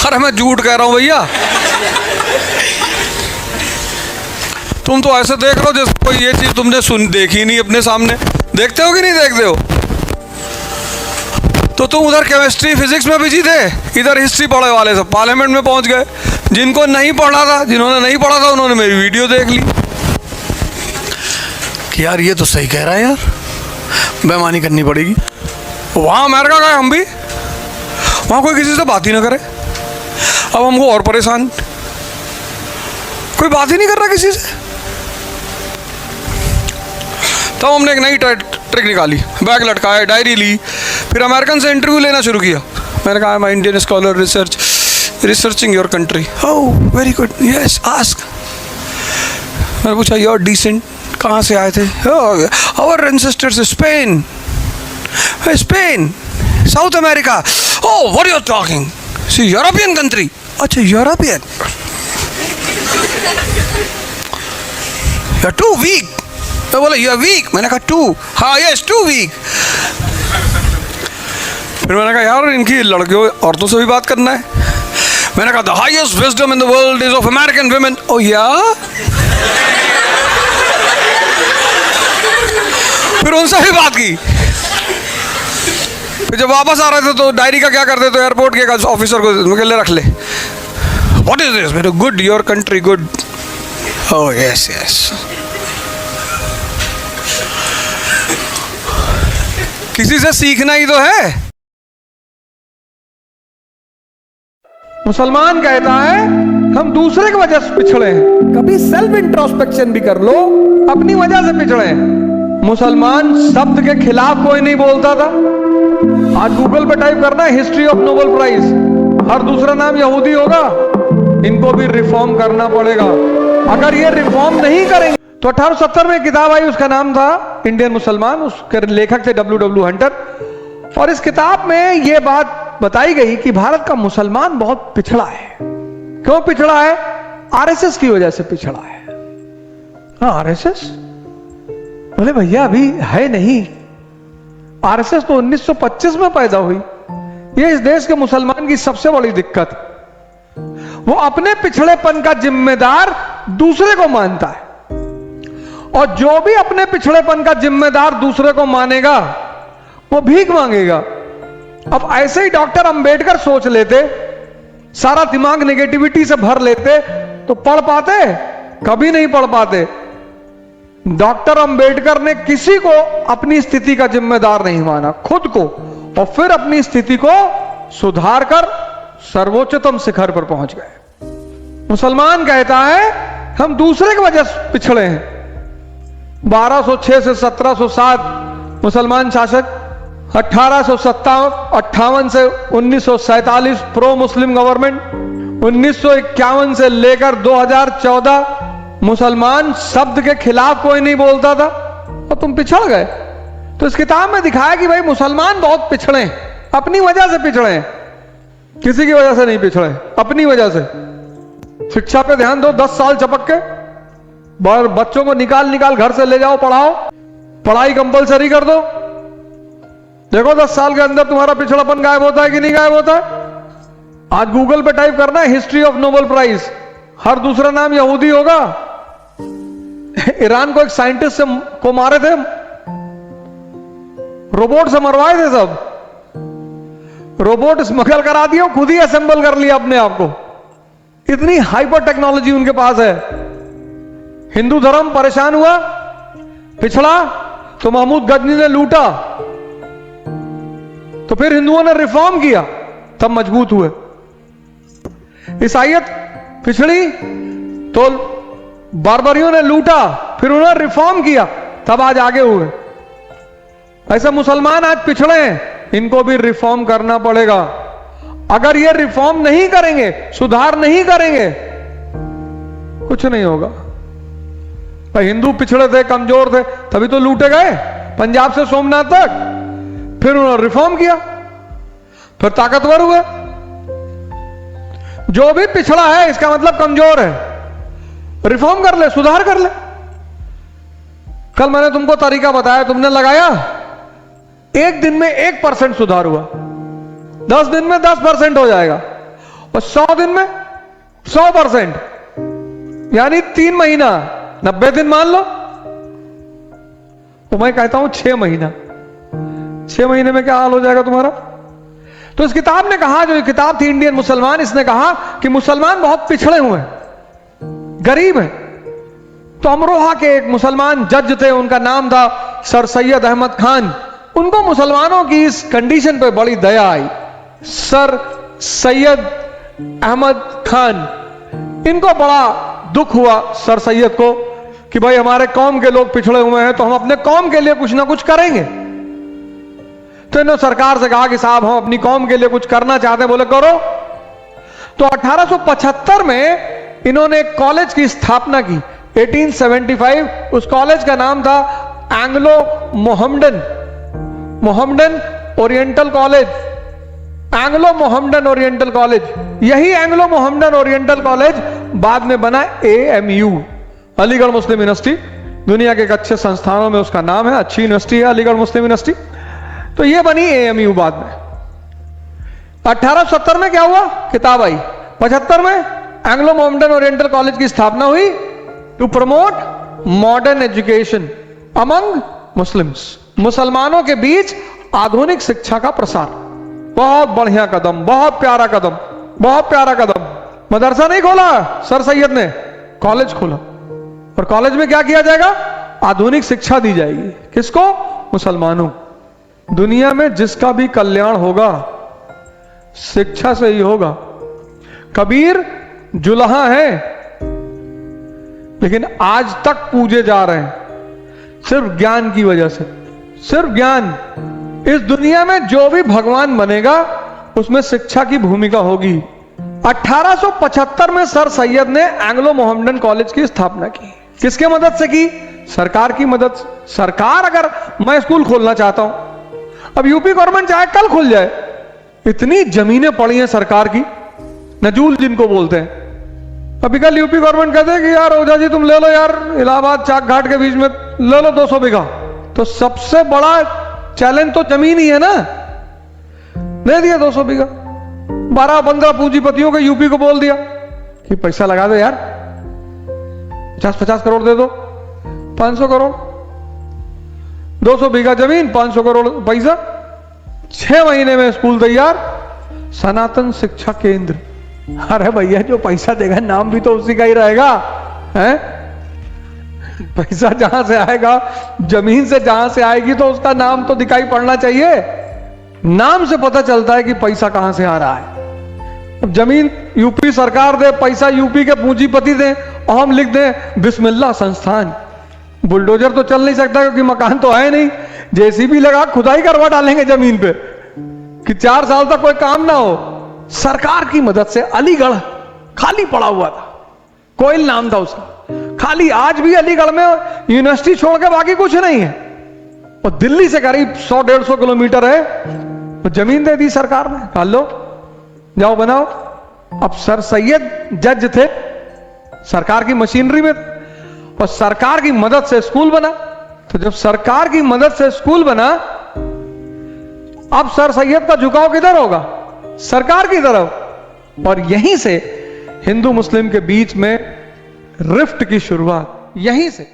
अरे मैं झूठ कह रहा हूं भैया, तुम तो ऐसे देख रहे हो जैसे कोई ये चीज तुमने देखी नहीं अपने सामने। देखते हो कि नहीं देखते हो? तो तुम उधर केमिस्ट्री फिजिक्स में बिजी थे, इधर हिस्ट्री पढ़े वाले सब पार्लियामेंट में पहुंच गए। जिनको नहीं पढ़ा था, जिन्होंने नहीं पढ़ा था, उन्होंने मेरी वीडियो देख ली कि यार ये तो सही कह रहा है, यार बेईमानी करनी पड़ेगी। वहां अमेरिका गए हम भी, वहां कोई किसी से बात ही ना करे। अब हमको और परेशान, कोई बात ही नहीं कर रहा किसी से। तब हमने एक नई ट्रिक निकाली, बैग लटकाया, डायरी ली, फिर अमेरिकन से इंटरव्यू लेना शुरू किया। मैंने कहा मैं Indian scholar researching your country. Oh very good, yes ask. मैंने पूछा योर डिसेंट कहाँ से आए थे? Our ancestors Spain, Spain, South America. Oh what you are talking? See European country. अच्छा European, you are too weak. तो बोला you are weak. मैंने कहा टू, हाँ यस टू वीक। फिर मैंने कहा यार इनकी लड़कियों औरतों से भी बात करना है। मैंने कहा the highest wisdom in the world is of American women. Oh yeah, फिर उनसे भी बात की। फिर जब वापस आ रहे थे तो डायरी का क्या करते, तो एयरपोर्ट के ऑफिसर को ले रख ले। What is this? मेरे good, your country good. Oh yes yes. किसी से सीखना ही तो है। मुसलमान कहता है हम दूसरे की वजह से पिछड़े हैं। कभी सेल्फ इंट्रोस्पेक्शन भी कर लो, अपनी वजह से पिछड़े हैं। मुसलमान शब्द के खिलाफ कोई नहीं बोलता था। आज गूगल पे टाइप करना है हिस्ट्री ऑफ नोबेल प्राइज, हर दूसरा नाम यहूदी होगा। इनको भी रिफॉर्म करना पड़ेगा। अगर ये रिफॉर्म नहीं करेंगे तो 1870 में किताब आई, उसका नाम था इंडियन मुसलमान, उसके लेखक थे W.W. हंटर। और इस किताब में यह बात बताई गई कि भारत का मुसलमान बहुत पिछड़ा है। क्यों पिछड़ा है? आरएसएस की वजह से पिछड़ा है। हाँ आरएसएस, बोले भैया अभी है नहीं, आरएसएस तो 1925 में पैदा हुई। ये इस देश के मुसलमान की सबसे बड़ी दिक्कत। वो अपने पिछड़ेपन का जिम्मेदार दूसरे को मानता है, और जो भी अपने पिछड़ेपन का जिम्मेदार दूसरे को मानेगा वो भीख मांगेगा। अब ऐसे ही डॉक्टर अंबेडकर सोच लेते, सारा दिमाग नेगेटिविटी से भर लेते, तो पढ़ पाते? कभी नहीं पढ़ पाते। डॉक्टर अंबेडकर ने किसी को अपनी स्थिति का जिम्मेदार नहीं माना, खुद को, और फिर अपनी स्थिति को सुधार कर सर्वोच्चतम शिखर पर पहुंच गए। मुसलमान कहता है हम दूसरे की वजह से पिछड़े हैं। 1206 से 1707 मुसलमान शासक, 1858 से 1947 प्रो मुस्लिम गवर्नमेंट, 1951 से लेकर 2014 मुसलमान शब्द के खिलाफ कोई नहीं बोलता था, और तुम पिछड़ गए। तो इस किताब में दिखाया कि भाई मुसलमान बहुत पिछड़े हैं, अपनी वजह से पिछड़े हैं, किसी की वजह से नहीं पिछड़े, अपनी वजह से। शिक्षा पे ध्यान दो, 10 साल चपक के बच्चों को निकाल घर से ले जाओ, पढ़ाओ, पढ़ाई कंपलसरी कर दो। देखो 10 साल के अंदर तुम्हारा पिछड़ापन गायब होता है कि नहीं गायब होता है। आज गूगल पे टाइप करना है हिस्ट्री ऑफ नोबेल प्राइज, हर दूसरा नाम यहूदी होगा। ईरान को एक साइंटिस्ट को मारे थे, रोबोट से मरवाए थे सब, रोबोट स्मगल करा दिया, खुद ही असेंबल कर लिया अपने आप को। इतनी हाइपर टेक्नोलॉजी उनके पास है। हिंदू धर्म परेशान हुआ, पिछड़ा, तो महमूद गजनी ने लूटा, तो फिर हिंदुओं ने रिफॉर्म किया, तब मजबूत हुए। ईसाईयत पिछड़ी तो बारबरियों ने लूटा, फिर उन्होंने रिफॉर्म किया, तब आज आगे हुए। ऐसे मुसलमान आज पिछड़े हैं, इनको भी रिफॉर्म करना पड़ेगा। अगर ये रिफॉर्म नहीं करेंगे, सुधार नहीं करेंगे, कुछ नहीं होगा। भाई हिंदू पिछड़े थे, कमजोर थे, तभी तो लूटे गए पंजाब से सोमनाथ तक। फिर उन्होंने रिफॉर्म किया, फिर ताकतवर हुए। जो भी पिछड़ा है इसका मतलब कमजोर है, रिफॉर्म कर ले, सुधार कर ले। कल मैंने तुमको तरीका बताया, तुमने लगाया, एक दिन में 1% सुधार हुआ, 10 दिन में 10% हो जाएगा, और 100 दिन में 100%, यानी 3 महीना, 90 दिन मान लो। तो मैं कहता हूं 6 महीना, 6 महीने में क्या हाल हो जाएगा तुम्हारा। तो इस किताब ने कहा, जो किताब थी इंडियन मुसलमान, इसने कहा कि मुसलमान बहुत पिछड़े हुए हैं, गरीब हैं। तो अमरोहा के एक मुसलमान जज थे, उनका नाम था सर सैयद अहमद खान। उनको मुसलमानों की इस कंडीशन पे बड़ी दया आई। सर सैयद अहमद खान, इनको बड़ा दुख हुआ सर सैयद को कि भाई हमारे कौम के लोग पिछड़े हुए हैं, तो हम अपने कौम के लिए कुछ ना कुछ करेंगे। तो इन्होंने सरकार से कहा कि साहब हम अपनी कौम के लिए कुछ करना चाहते हैं। बोले करो। तो 1875 में इन्होंने एक कॉलेज की स्थापना की, 1875। उस कॉलेज का नाम था Anglo Mohammedan oriental college, Anglo Mohammedan oriental college. यही एंग्लो मोहम्मडन ओरिएंटल कॉलेज बाद में बना AMU, अलीगढ़ मुस्लिम यूनिवर्सिटी। दुनिया के एक अच्छे संस्थानों में उसका नाम है, अच्छी यूनिवर्सिटी है अलीगढ़ मुस्लिम यूनिवर्सिटी। तो ये बनी AMU बाद में। 1870 में क्या हुआ, किताब आई। 75 में एंग्लो मोहम्मडन ओरिएंटल कॉलेज की स्थापना हुई, to promote modern education among Muslims, मुसलमानों के बीच आधुनिक शिक्षा का प्रसार। बहुत बढ़िया कदम, बहुत प्यारा कदम, बहुत प्यारा कदम। मदरसा नहीं खोला सर सैयद ने, कॉलेज खोला। और कॉलेज में क्या किया जाएगा, आधुनिक शिक्षा दी जाएगी। किसको, मुसलमानों। दुनिया में जिसका भी कल्याण होगा शिक्षा से ही होगा। कबीर जुल्हा है, लेकिन आज तक पूजे जा रहे हैं सिर्फ ज्ञान की वजह से, सिर्फ ज्ञान। इस दुनिया में जो भी भगवान बनेगा उसमें शिक्षा की भूमिका होगी। 1875 में सर सैयद ने एंग्लो मोहम्मडन कॉलेज की स्थापना की। किसके मदद से की, सरकार की मदद। सरकार, अगर मैं स्कूल खोलना चाहता हूं, अब यूपी गवर्नमेंट चाहे कल खुल जाए, इतनी जमीनें पड़ी हैं सरकार की, नजूल जिनको बोलते हैं। अभी कल यूपी गवर्नमेंट कहते हैं कि यार ओझा जी तुम ले लो यार, इलाहाबाद चाक घाट के बीच में ले लो 200 बीघा। तो सबसे बड़ा चैलेंज तो जमीन ही है ना, दे दिया 200 बीघा। 12-15 पूंजीपतियों के यूपी को बोल दिया कि पैसा लगा दो यार, 50-50 करोड़ दे दो, 500 करोड़, 200 बीघा जमीन, 500 करोड़ पैसा। 6 महीने में स्कूल तैयार, सनातन शिक्षा केंद्र। अरे भैया जो पैसा देगा नाम भी तो उसी का ही रहेगा, हैं? पैसा जहां से आएगा, जमीन से जहां से आएगी, तो उसका नाम तो दिखाई पड़ना चाहिए। नाम से पता चलता है कि पैसा कहां से आ रहा है। अब जमीन यूपी सरकार दे, पैसा यूपी के पूंजीपति दे, और हम लिख दें बिस्मिल्लाह संस्थान। बुलडोजर तो चल नहीं सकता क्योंकि मकान तो है नहीं। जेसीबी लगा खुदाई करवा डालेंगे जमीन पे कि 4 साल तक कोई काम ना हो। सरकार की मदद से अलीगढ़ खाली पड़ा हुआ था, कोयल नाम था उसका, खाली। आज भी अलीगढ़ में यूनिवर्सिटी छोड़ के बाकी कुछ नहीं है, और दिल्ली से करीब 100-150 किलोमीटर है। तो जमीन दे दी सरकार ने, कहा लो जाओ बनाओ। अब सर सैयद जज थे, सरकार की मशीनरी में, और सरकार की मदद से स्कूल बना। तो जब सरकार की मदद से स्कूल बना, अब सर सैयद का झुकाव किधर होगा, सरकार की तरफ। और यहीं से हिंदू मुस्लिम के बीच में रिफ्ट की शुरुआत, यहीं से।